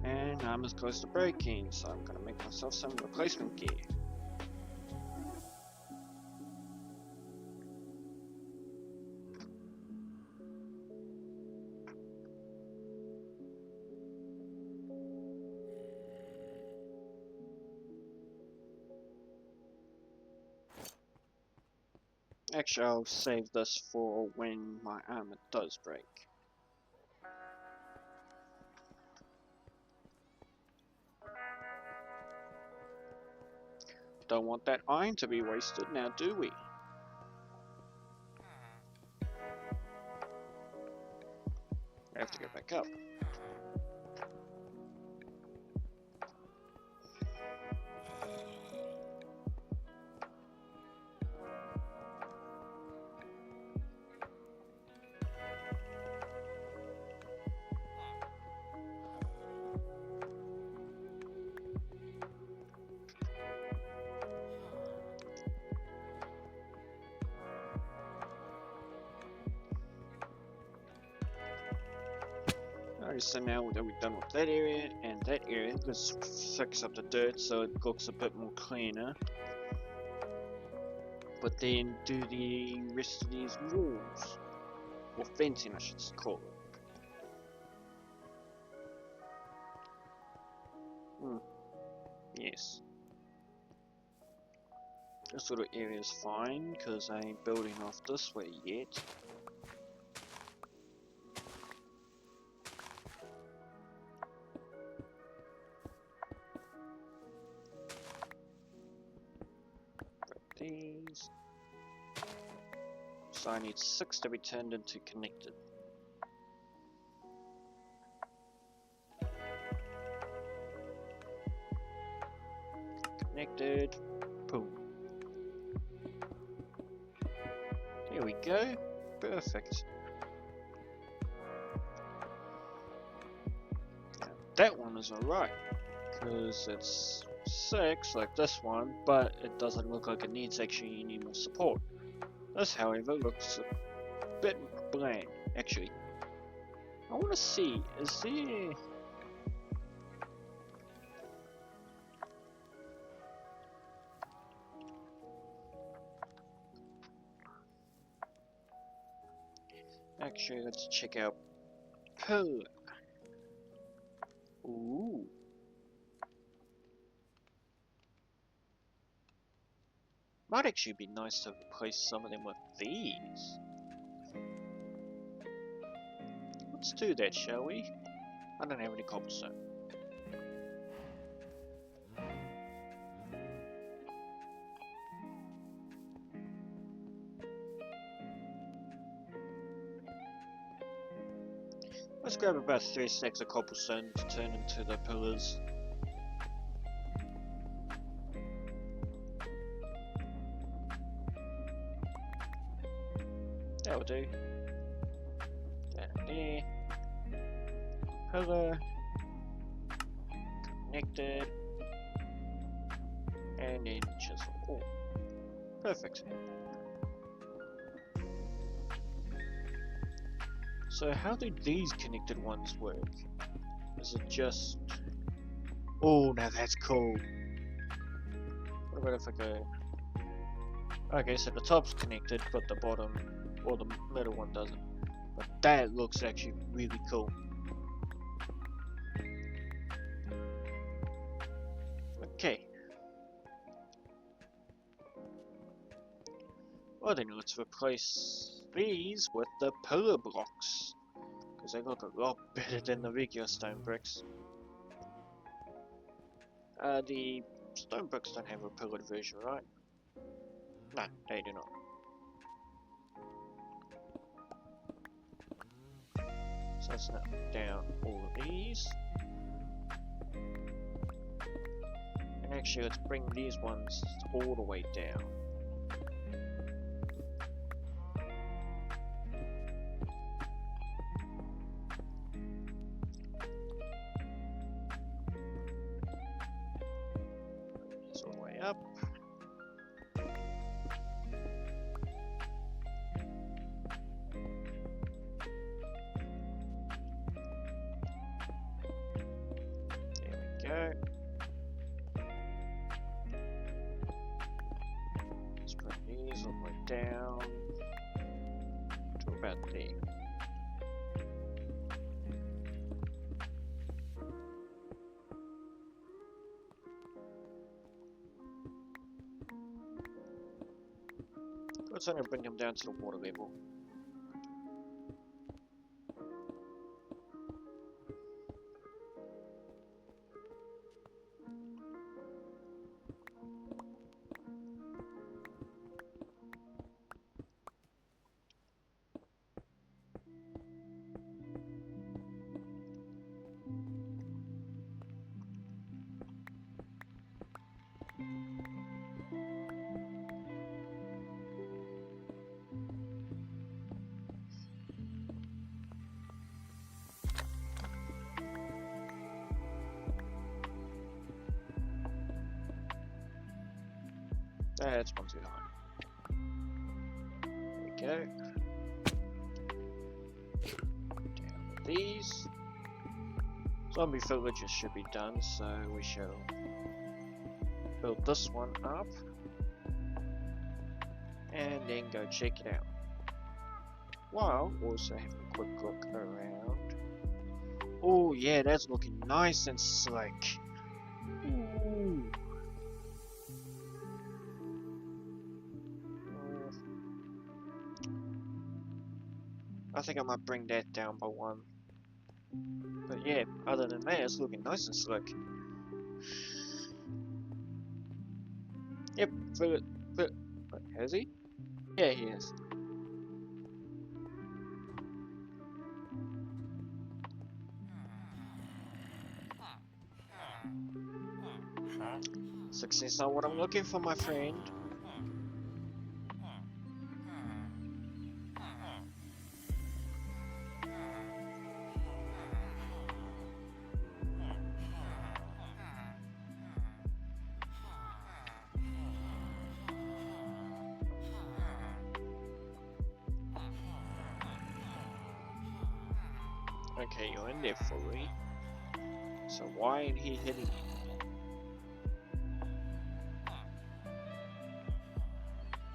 And I'm as close to breaking, so I'm gonna make myself some replacement gear. Actually, I'll save this for when my armor does break. Don't want that iron to be wasted now, do we? I have to go back up. Alright, so now that we've done with that area and that area, let's fix up the dirt so it looks a bit more cleaner. But then do the rest of these walls, or fencing I should call it. Yes. This little area is fine because I ain't building off this way yet. These. So I need 6 to be turned into connected. Connected. Boom. There we go. Perfect. Now, that one is alright, because it's 6 like this one, but it doesn't look like it needs actually any more support. This, however, looks a bit bland. Actually, I want to see, is there... Actually, let's check out pillar. Ooh. Might actually be nice to replace some of them with these. Let's do that, shall we? I don't have any cobblestone. Let's grab about 3 stacks of cobblestone to turn into the pillars. That'll do. That there. Pillar. Connected. And then chisel. Oh. Perfect. So how do these connected ones work? Is it just... Oh, now that's cool. What about if I go... Okay, so the top's connected, but the bottom or the middle one doesn't. But that looks actually really cool. Okay. Well then, let's replace these with the pillar blocks, because they look a lot better than the regular stone bricks. The Stone bricks don't have a pillared version, right? No, they do not. So let's knock down all of these. And actually, let's bring these ones all the way down. These all the way up. Go. Let's put these all the way down to about there. Let's only bring them down to the water level. That's one too high. There we go. Down with these. Zombie villages should be done, so we shall build this one up. And then go check it out. While also having a quick look around. Oh yeah, that's looking nice and slick. Ooh. I think I might bring that down by one. But yeah, other than that, it's looking nice and slick. Yep, but has he? Yeah, he is. Success not what I'm looking for, my friend. Okay, you're in there fully. So why ain't he hitting you?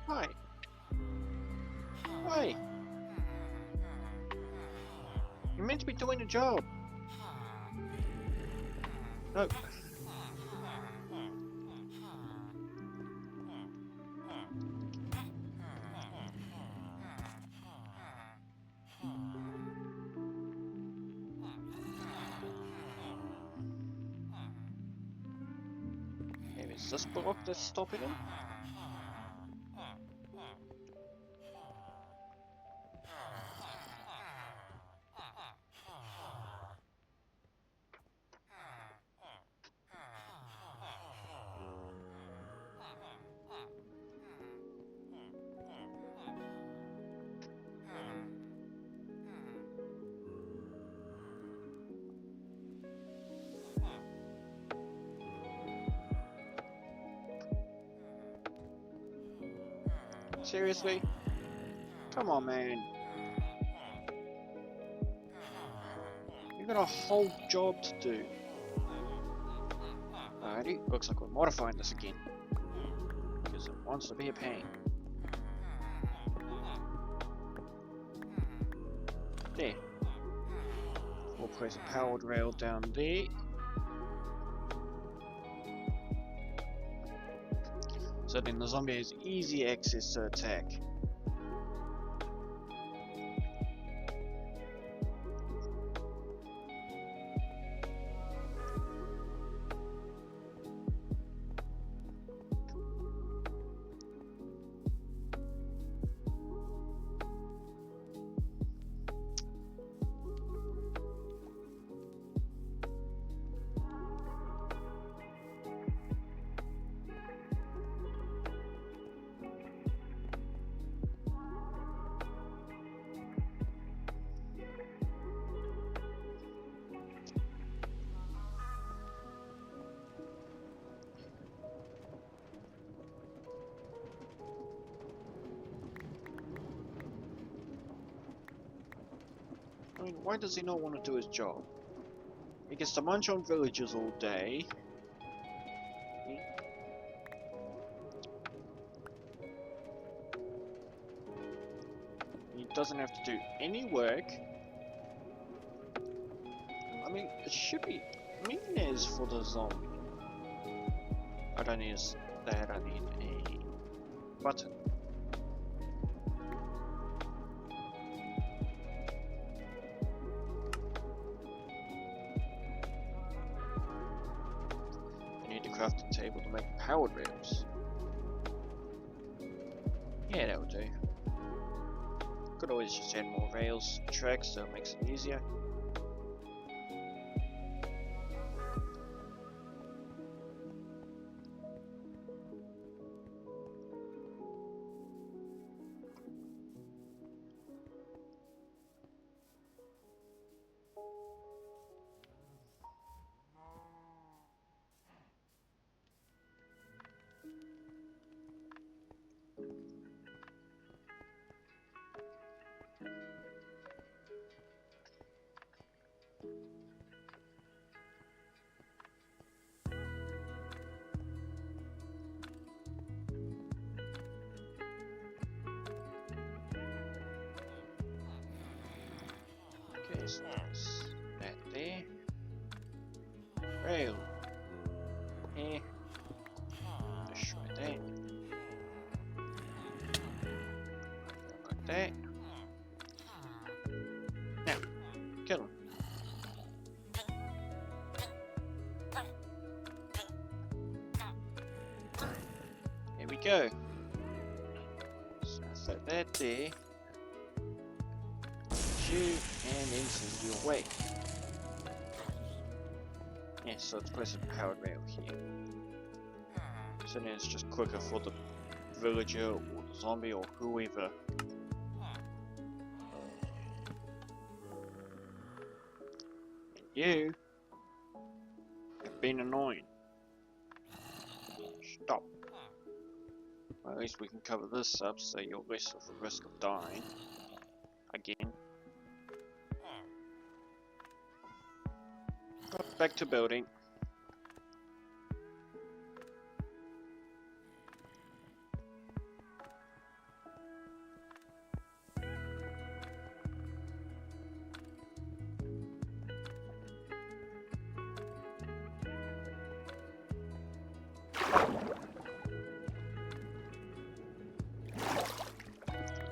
Why? Why? You're meant to be doing a job. No. Maybe it's this block that's stopping him? Seriously? Come on, man. You've got a whole job to do. Alrighty, looks like we're modifying this again. Because it wants to be a pain. There. We'll place a powered rail down there. So then the zombie has easy access to attack. mean, why does he not want to do his job? He gets to munch on villagers all day. He doesn't have to do any work. I mean, it should be millionaires for the zombie. I don't need that, I need a button. I need to craft a table to make powered rails. Yeah, that would do. Could always just add more rails, tracks, so it makes it easier. Okay, so that's that there. Rail. Here. Destroy that. Like that. Now, kill him. Here we go. So set that there. Shoot and then send you away. Yeah, so it's place a powered rail here. So then it's just quicker for the villager or the zombie or whoever. And you have been annoying. Stop. Well, at least we can cover this up so you're less of a risk of dying. Again. Back to building.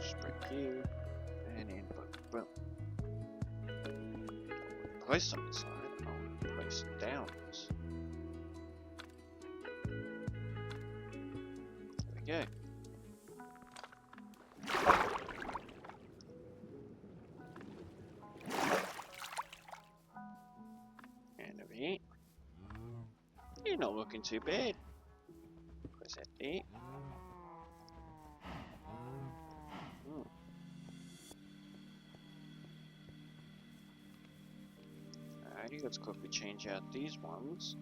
Just break you, and then boom, boom. Place them inside. I'll place them down. There we go. And over here. You're not looking too bad. Place that there. Alrighty, let's quickly change out these ones.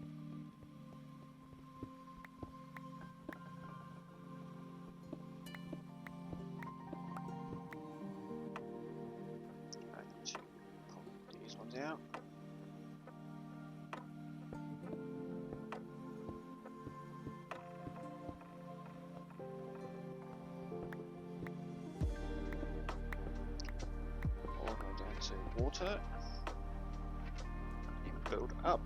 I need to pull these ones out. All the way down to water. Build up.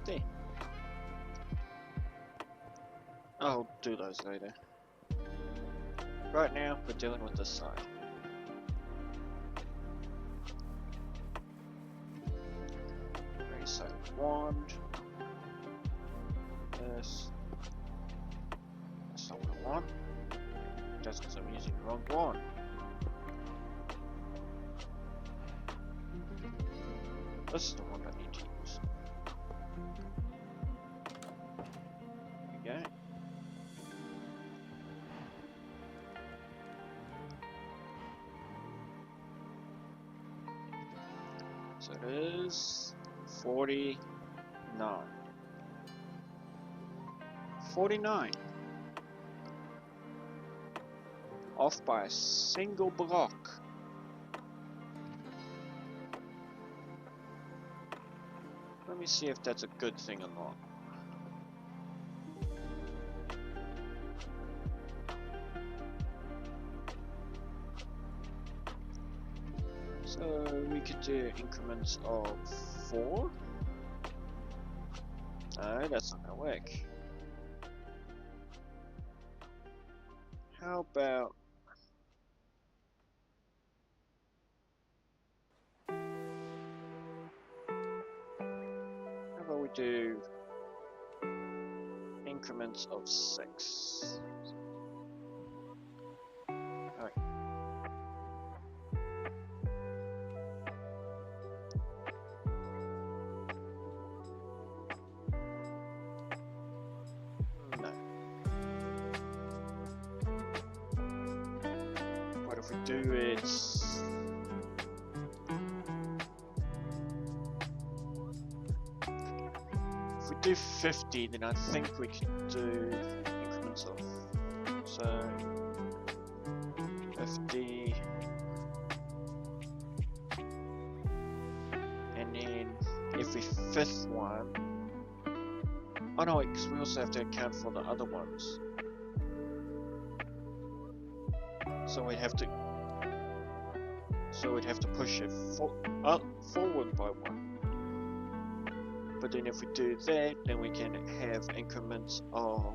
There. I'll do those later. Right now, we're dealing with this side. Wand. This. That's not what I want. That's because I'm using the wrong wand. This is the one I need to use. There we go. So it is 49. 49. Off by a single block. Let me see if that's a good thing or not. So we could do increments of 4. No, that's not gonna work. How about we do increments of 6? Alright. No. What if we do it? If we do 50, then I think we can do increments of, so 50, and then every 5th one. Oh no, because we also have to account for the other ones. So we'd have to push it forward by 1. But then if we do that, then we can have increments of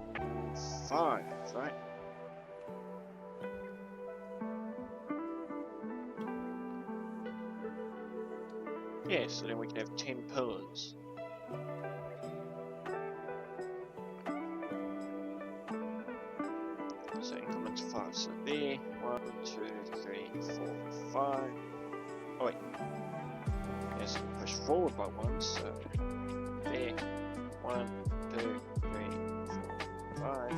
5, right? Yeah, so then we can have 10 pillars. So increments of 5. So there, 1, 2, 3, 4, 5. Oh wait. Yes, push forward by 1, so there, 1, 2, 3, 4, 5.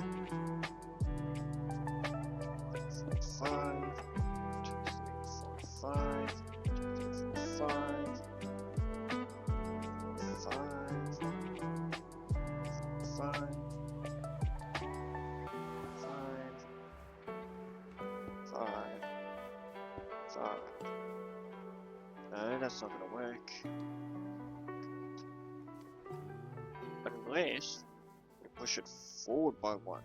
5, 2, 3, 4, 5, 2, 3, 4, 5, 5, 5, 5. No, that's not gonna work. Unless we push it forward by 1.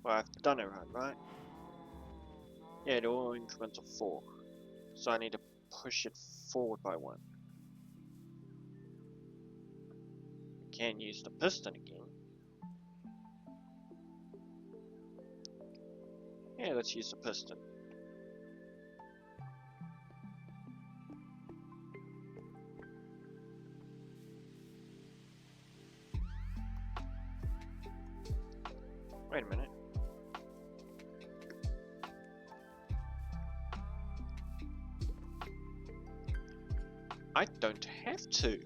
Well, I've done it right? Yeah, they're all increments of 4. So I need to push it forward by 1. Can't use the piston again. Yeah, let's use the piston. Wait a minute. I don't have to.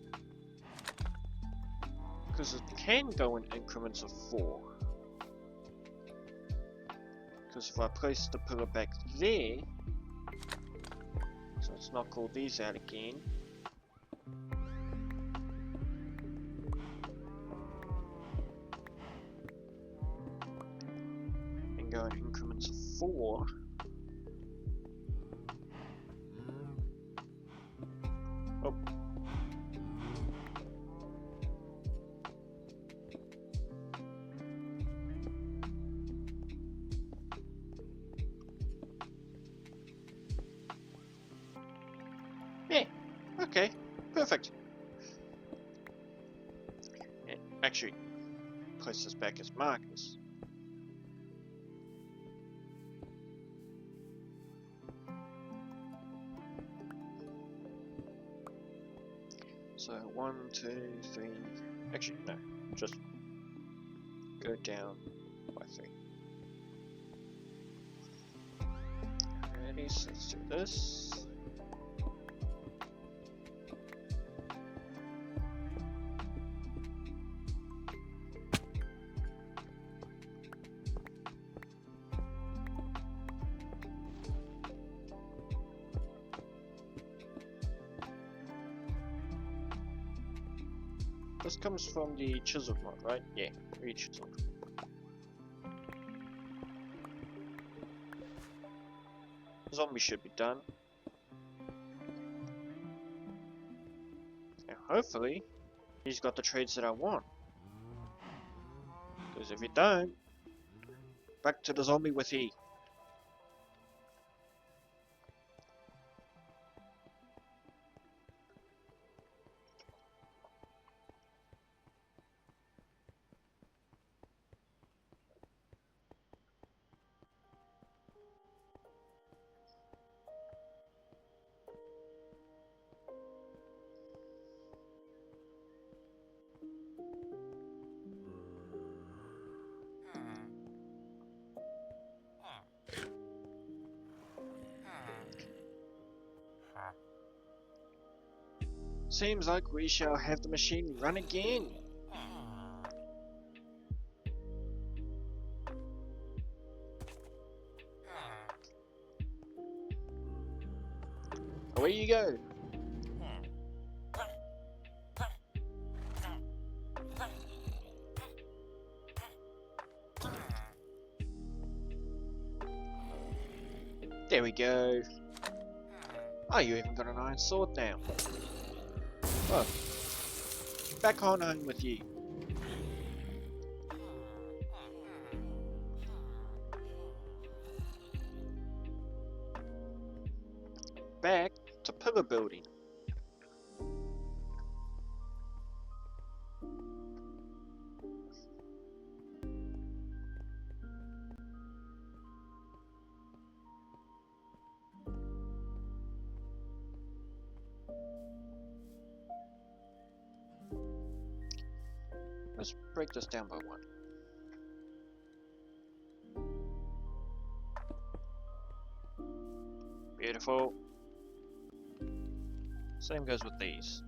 Because it can go in increments of 4. Because if I place the pillar back there, so let's knock all these out again. And go in increments of 4. Oh. Yeah, okay, perfect. And actually, place this back as markers. So 1, 2, 3. Actually, no, just go down by 3. Alrighty, so let's do this. This comes from the chiseled mod, right? Yeah, re-chiseled. Zombie should be done. And hopefully, he's got the traits that I want. Because if he don't, back to the zombie with E. Seems like we shall have the machine run again. Away you go. There we go. Oh, you even got an iron sword now. Oh, back on home with you. Back to pillar building. Let's break this down by one. Beautiful. Same goes with these.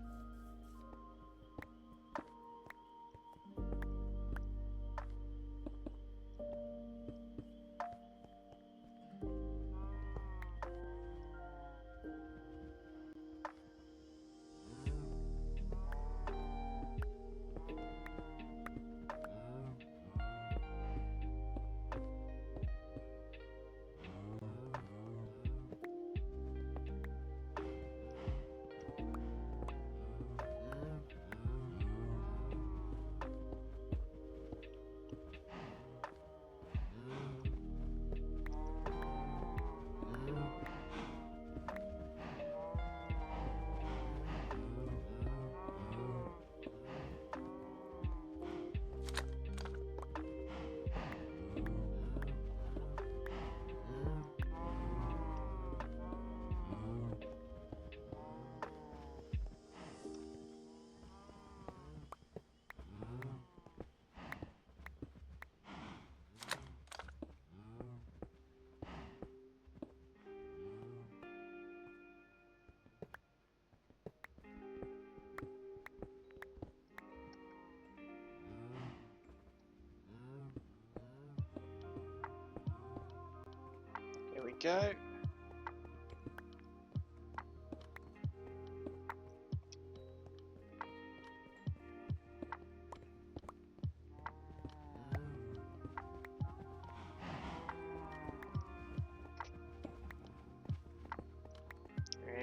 There we go.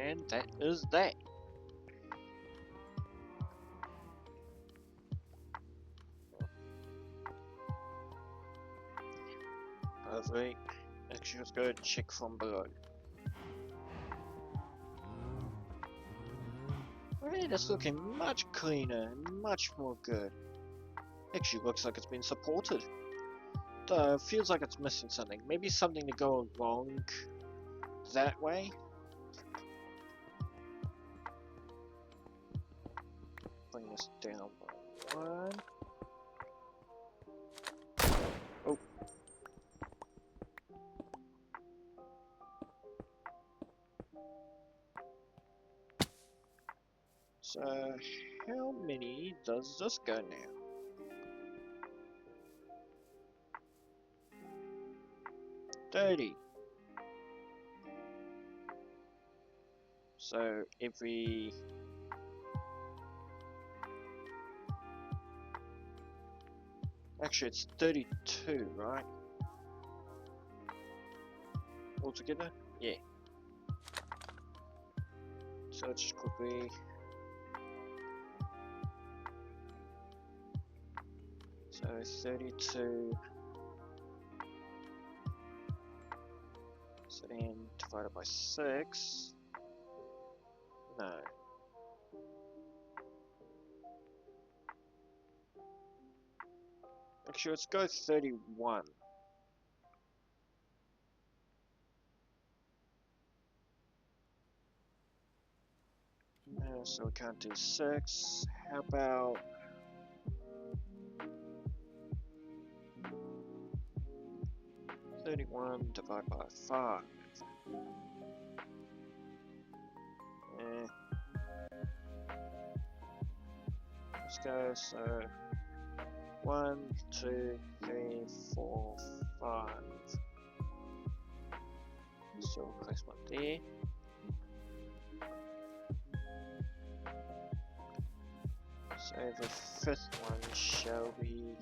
And that is that. Perfect. Actually, let's go check from below. Alright, it's looking much cleaner and much more good. Actually, looks like it's been supported. Feels like it's missing something. Maybe something to go along that way. Bring this down by one. Oh. So, how many does this go now? $30. So every Actually, it's 32, right? Altogether? Yeah. So let's quickly. So 32. So then divided by 6. No. Actually, let's go 31. So we can't do 6. How about 31 divided by 5? Let's go, so 1, 2, 3, 4, 5. So place one there. So the 5th one shall be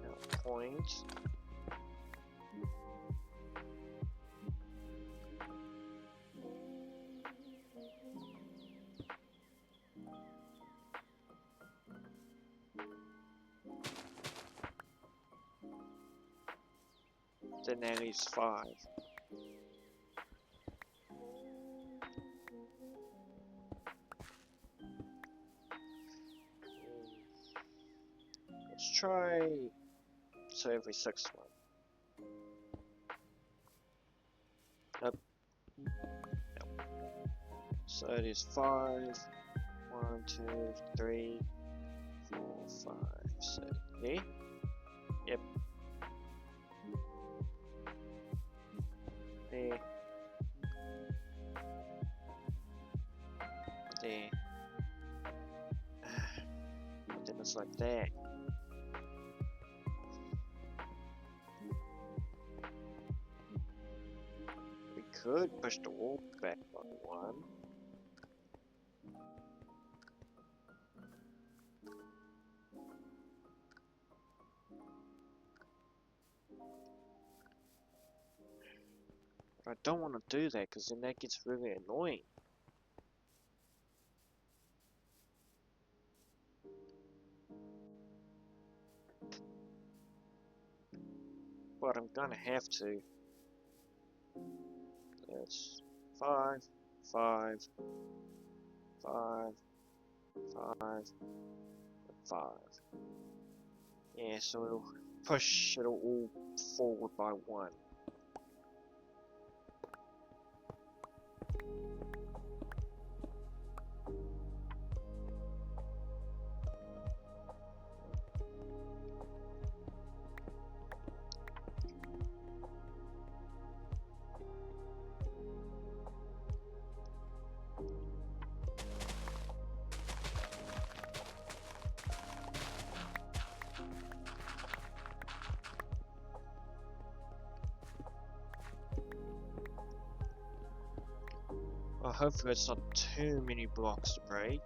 our point. Then that is 5. Let's try so every 6th one. Nope. Nope. So it is 5. 1, 2, 3, 4, 5. So there. Yep. There. There. Then it's like that. We could push the wall back by 1. But I don't want to do that because then that gets really annoying. But I'm gonna have to. That's 5, 5, 5, 5, 5. Yeah, so it'll push it all forward by 1. Well, hopefully it's not too many blocks to break.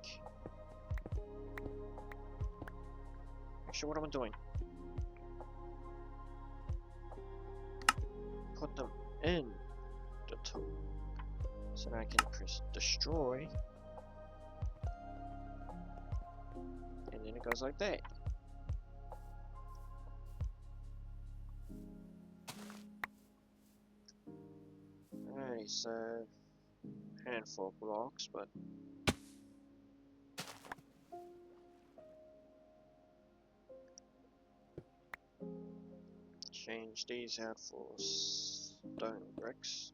Actually, what am I doing? Put them in the tool. So now I can press destroy. And then it goes like that. Alright, so handful of blocks, but change these out for stone bricks.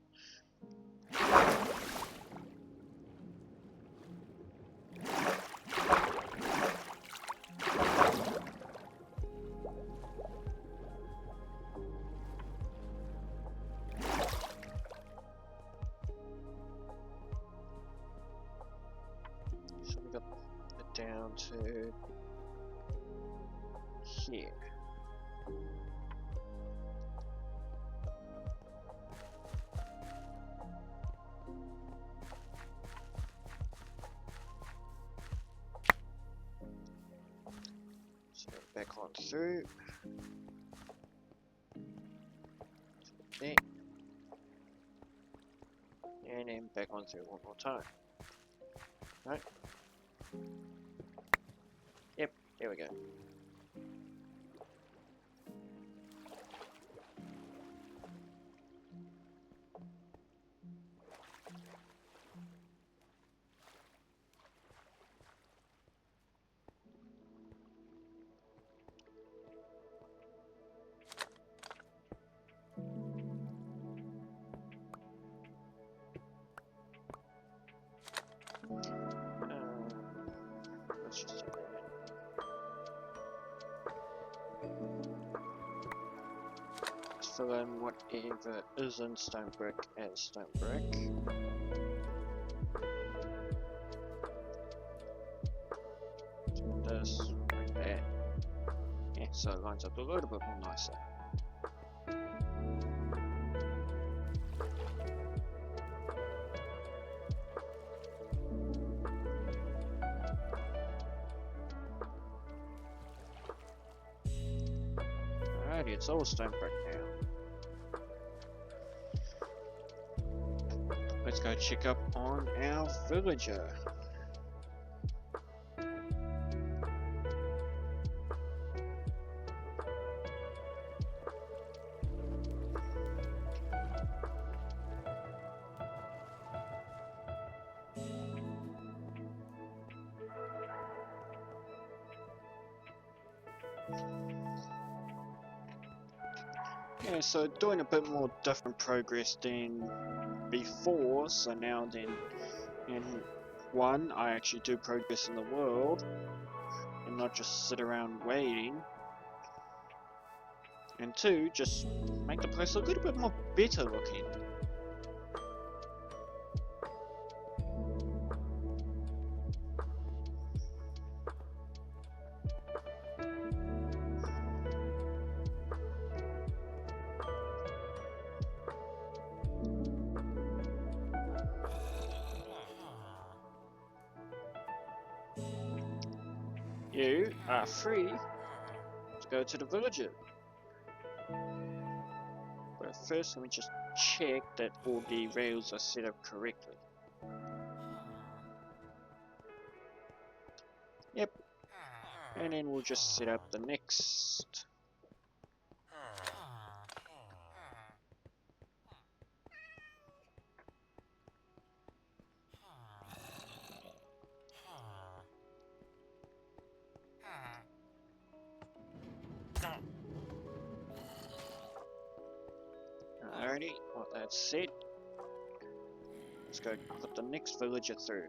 So we got it down to here. through. There. And then back on through one more time. Right? Yep, there we go. Let's just do that. Let's fill in whatever isn't stone brick as stone brick. Do this, like that. Yeah, so it lines up a little bit more nicer. Alrighty, it's all stone brick now. Let's go check up on our villager. Yeah, so doing a bit more different progress than before, so now then in one, I actually do progress in the world, and not just sit around waiting, and two, just make the place a little bit more better looking. You are free to go to the villager. But first, let me just check that all the rails are set up correctly. Yep. And then we'll just set up the next. Alrighty, well that's set. Let's go put the next villager through.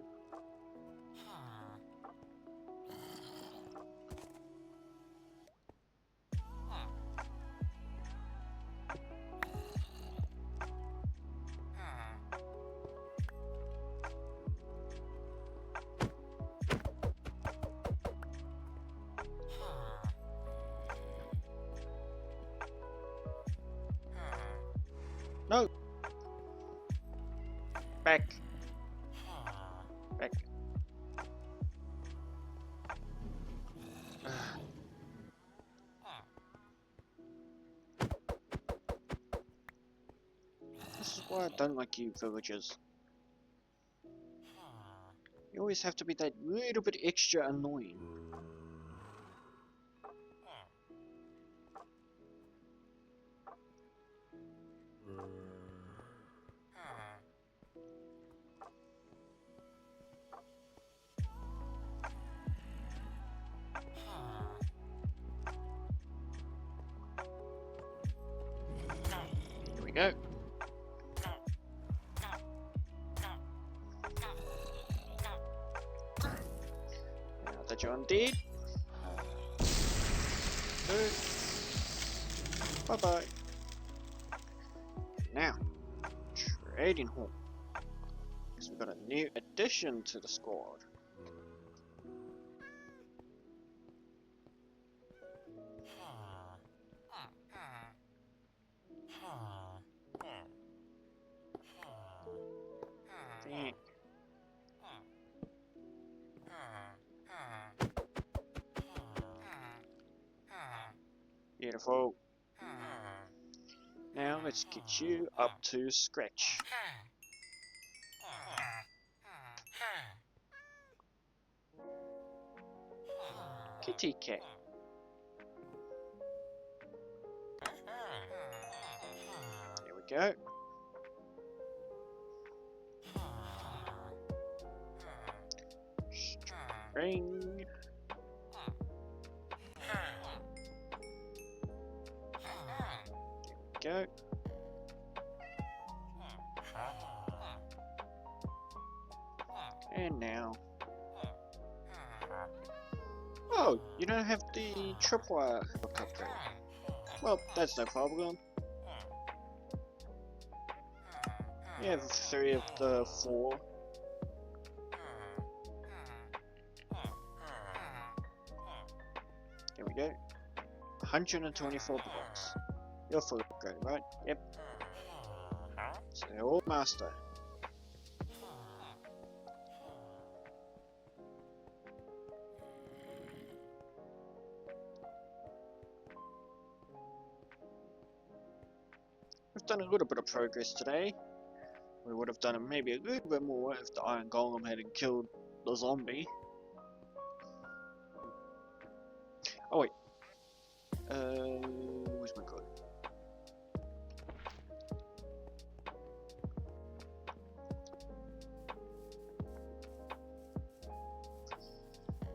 No! Back! Back. This is why I don't like you villagers. You always have to be that little bit extra annoying. Here we go. Now that you're undead. Bye bye. Now, trading hall. Because we've got a new addition to the squad. Dang. Beautiful. Now let's get you up to scratch. Kitty cat. There we go. String. Go. And now. Oh, you don't have the tripwire hook upgrade. Well, that's no problem. You have 3 of the 4. There we go. 124 blocks. You're fully upgraded, right? Yep. So they're all master. We've done a little bit of progress today. We would have done it maybe a little bit more if the Iron Golem hadn't killed the zombie. Oh wait. Where's my code?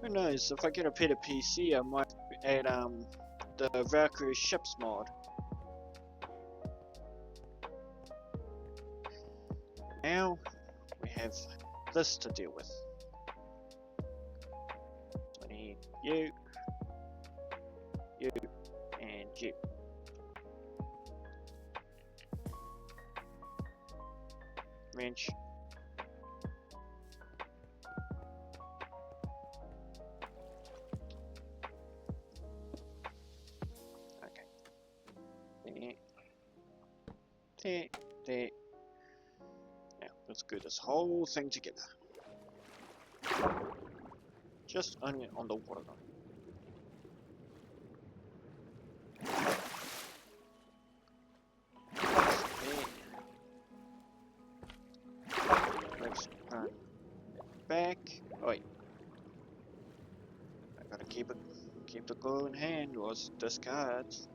Who knows, if I get a better PC I might add the Valkyrie ships mod. Now we have this to deal with. I need you, and you. Wrench. Okay. There. Now, let's glue this whole thing together. Just only on the water line. Let's run back. Oh wait. I gotta keep the glue in hand or else it discards.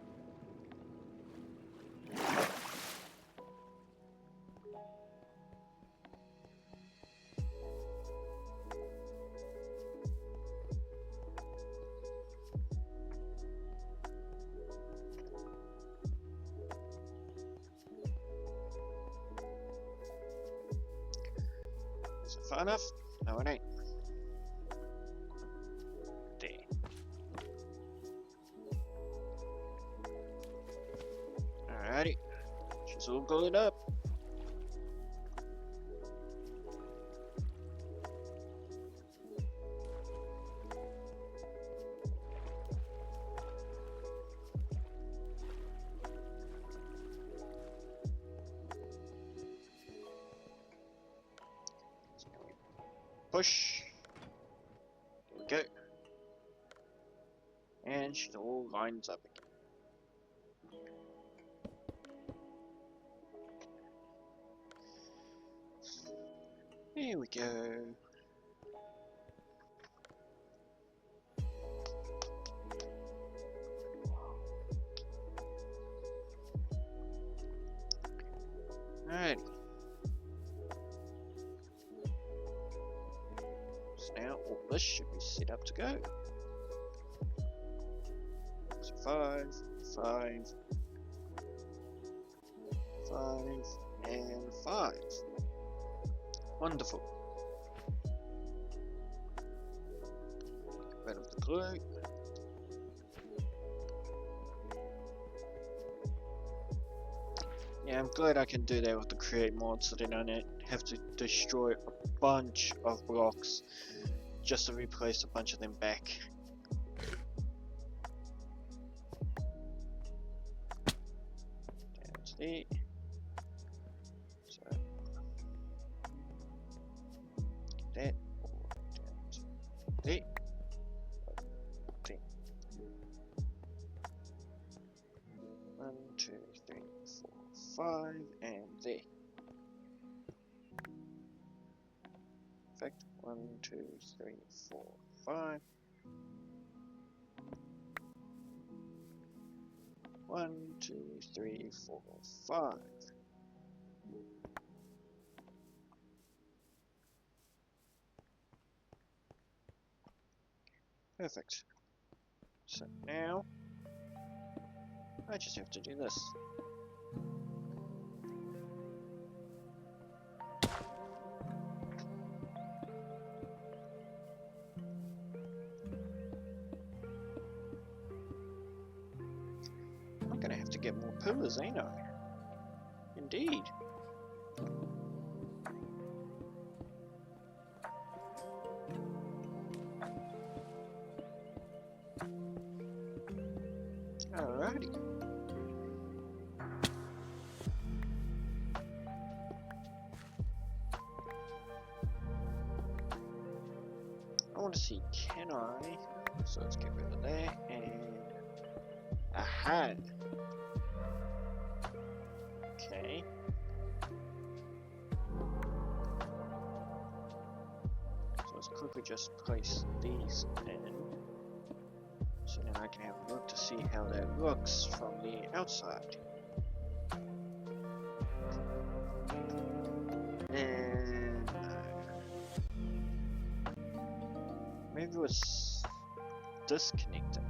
Is it far enough? No, it ain't. There. Alrighty. She's all glued up. Push. There we go. And she all lines up again. Here we go. Alrighty. So now all this should be set up to go. So 5, 5, 5, and 5. Wonderful. Get rid of the glue. Yeah, I'm glad I can do that with the create mod so then I don't have to destroy a bunch of blocks just to replace a bunch of them back. Down to there. So that all down to there. There. Perfect. 1, 2, 3, 4, 5. 1, 2, 3, 4, 5. Perfect. So now I just have to do this. I'm gonna have to get more pillars, ain't I? Indeed. Alrighty. I want to see, can I? So let's get rid of that and aha. Okay. So let's quickly just place these in. So then I can have a look to see how that looks from the outside. And maybe it's disconnected.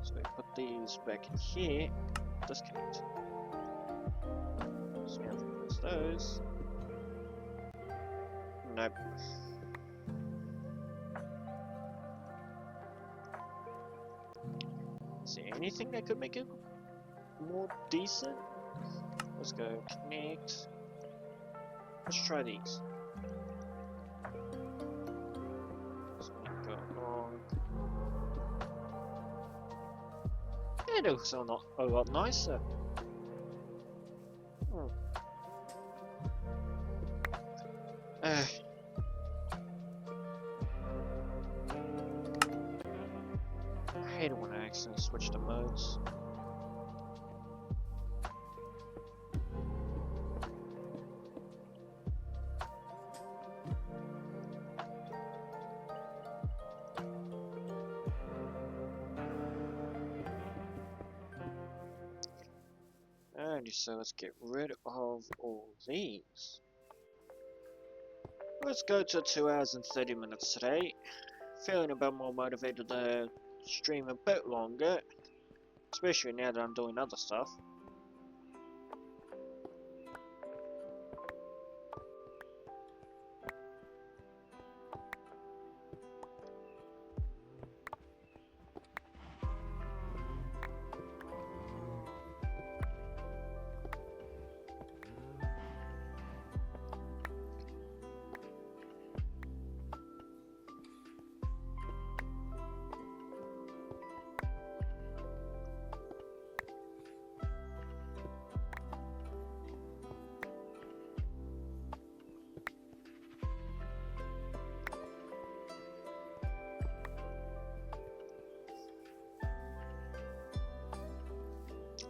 So we put these back in here, disconnect. So now if we close those. Nope. Is there anything that could make it more decent? Let's go connect. Let's try these. So we can go along. It looks a lot nicer. I hate it when I accidentally switch the modes. Alrighty, so let's get rid of all these. Let's go to 2 hours and 30 minutes today. Feeling a bit more motivated to stream a bit longer, especially now that I'm doing other stuff.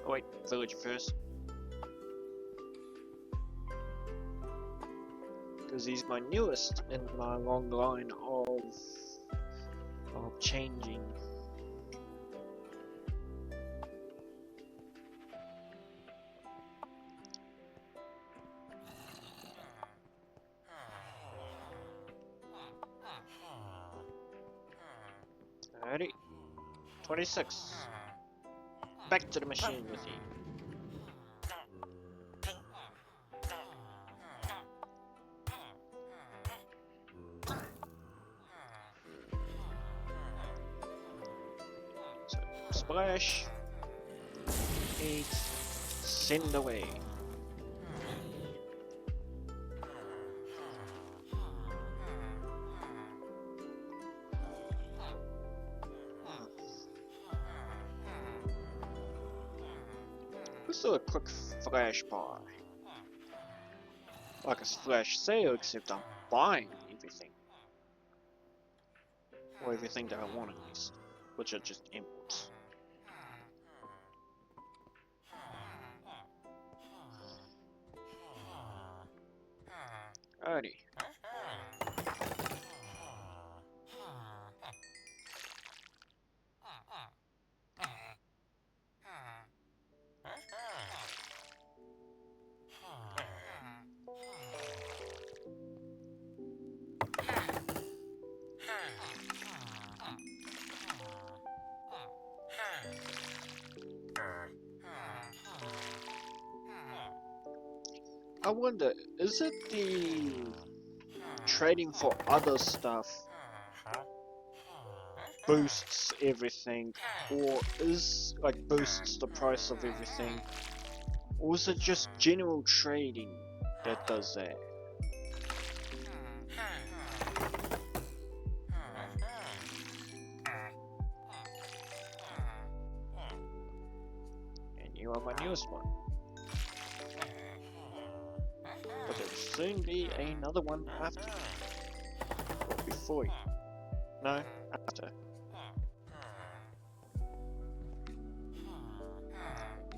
Oh wait, village first. Because he's my newest in my long line of changing. Alrighty. 26. Back to the machine with you. So, splash. 8. Send away. Let's do a quick flash buy. Like a flash sale, except I'm buying everything. Or everything that I want at least. Which are just imports. Alrighty. I wonder, is it the trading for other stuff boosts everything, or is like boosts the price of everything, or is it just general trading that does that? And you are my newest one. But there'll soon be another one after or before you. No, after.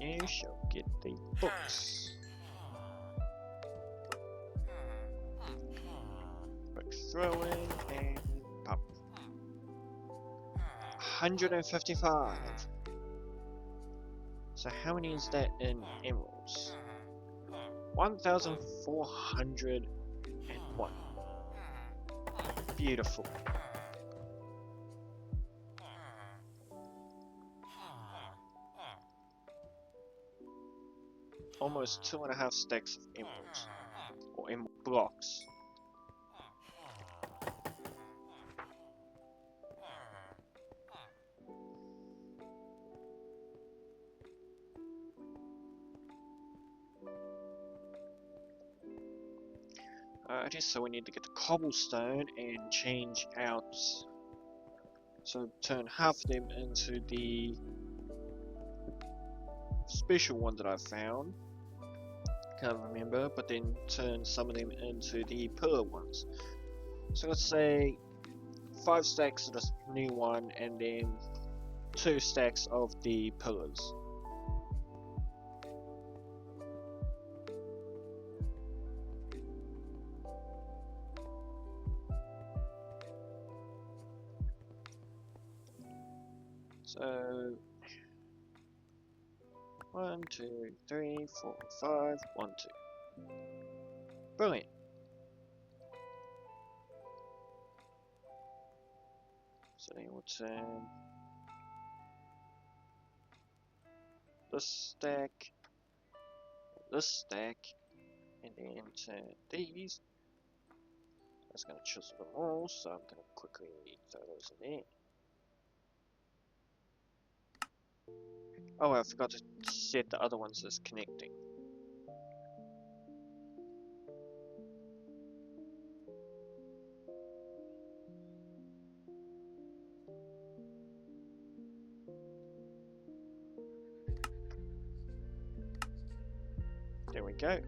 You shall get the books. Quick throw in and pop. 155. So how many is that in emeralds? 1,401. Beautiful. Almost 2.5 stacks of emeralds. Or emerald blocks. Alrighty, so we need to get the cobblestone and change out. So turn half of them into the special one that I found. Can't remember, but then turn some of them into the pillar ones. So let's say 5 stacks of this new one and then 2 stacks of the pillars. So 1, 2, 3, 4, 5, 1, 2. Brilliant. So then we'll turn this stack, and then turn these. That's going to chisel them all, so I'm going to quickly throw those in there. Oh, I forgot to set the other ones as connecting. There we go.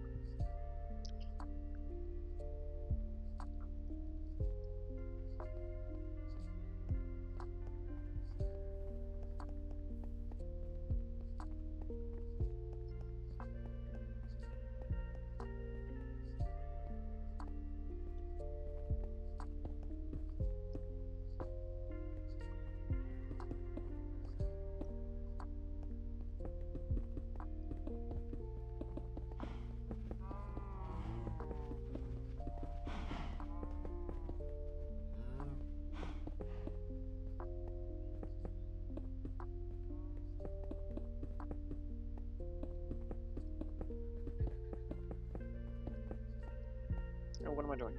Oh, what am I doing?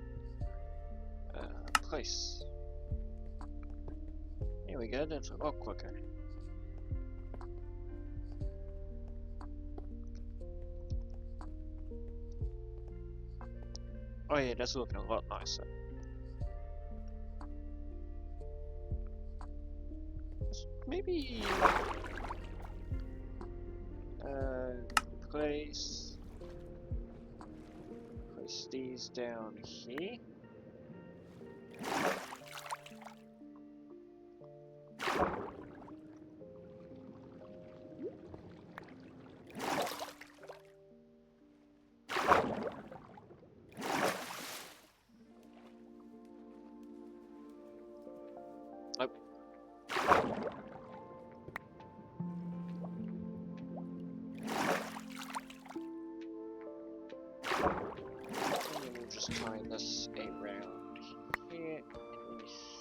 Place. There we go, that's a lot quicker. Oh yeah, that's looking a lot nicer. Maybe place these down here. this around here and then here.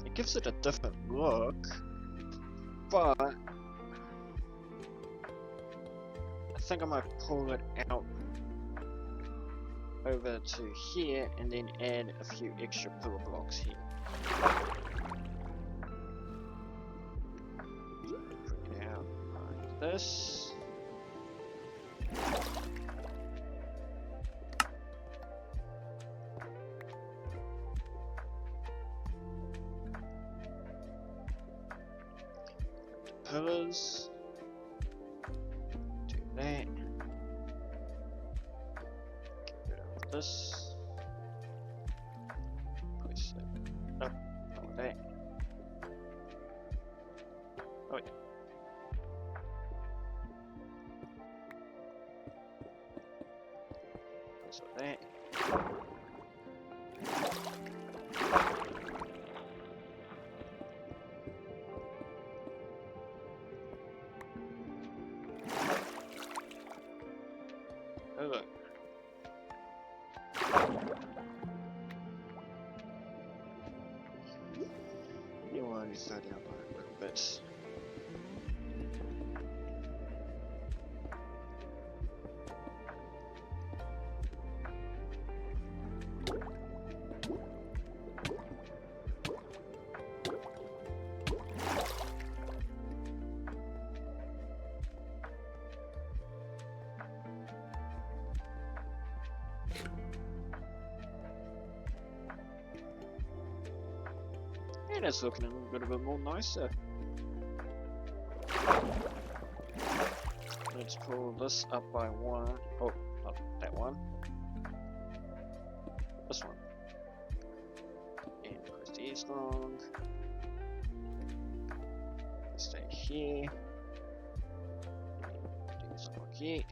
It gives it a different look, but I think I might pull it out over to here and then add a few extra pillar blocks here. Bring it out like this. Pillars. Do that. Get rid of this. Place that up. Like that. Oh yeah. Place like that. Oh look. You want to start down by a little bit. And it's looking a little bit more nicer. Let's pull this up by one. Oh, not that one. This one. And press these long. Stay here. Do this one here.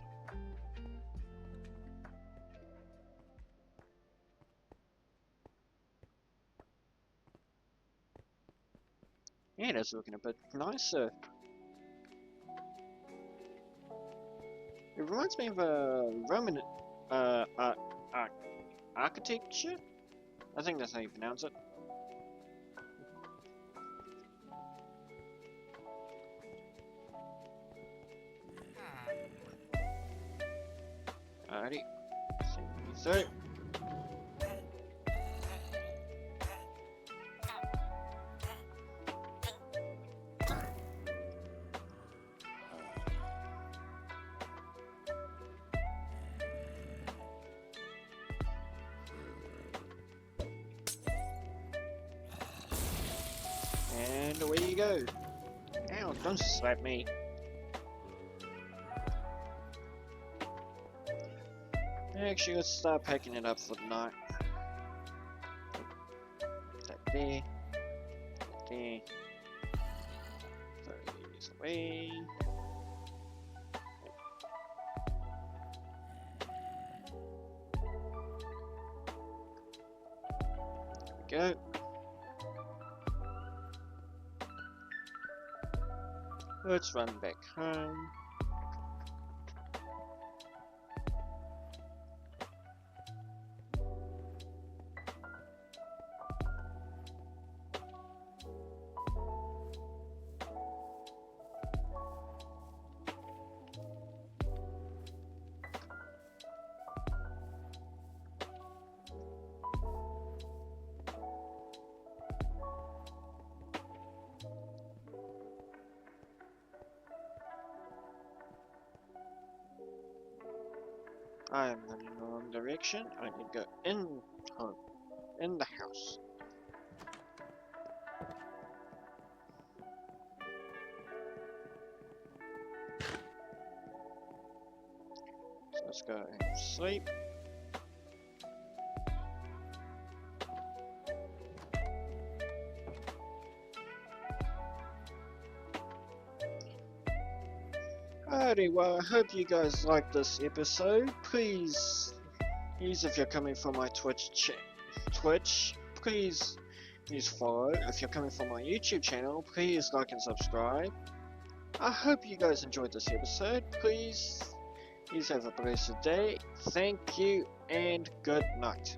Yeah, that's looking a bit nicer. It reminds me of a Roman architecture. I think that's how you pronounce it. Alrighty. So. And away you go. Ow, don't slap me. Actually, let's start packing it up for the night. That there. That there. Throw these away. There we go. Let's run back home. I am running the wrong direction. I need to go in home, in the house. So let's go and sleep. Alrighty, well, I hope you guys liked this episode. Please Please, if you're coming from my Twitch, please follow. If you're coming from my YouTube channel, please like and subscribe. I hope you guys enjoyed this episode. Please have a blessed day. Thank you and good night.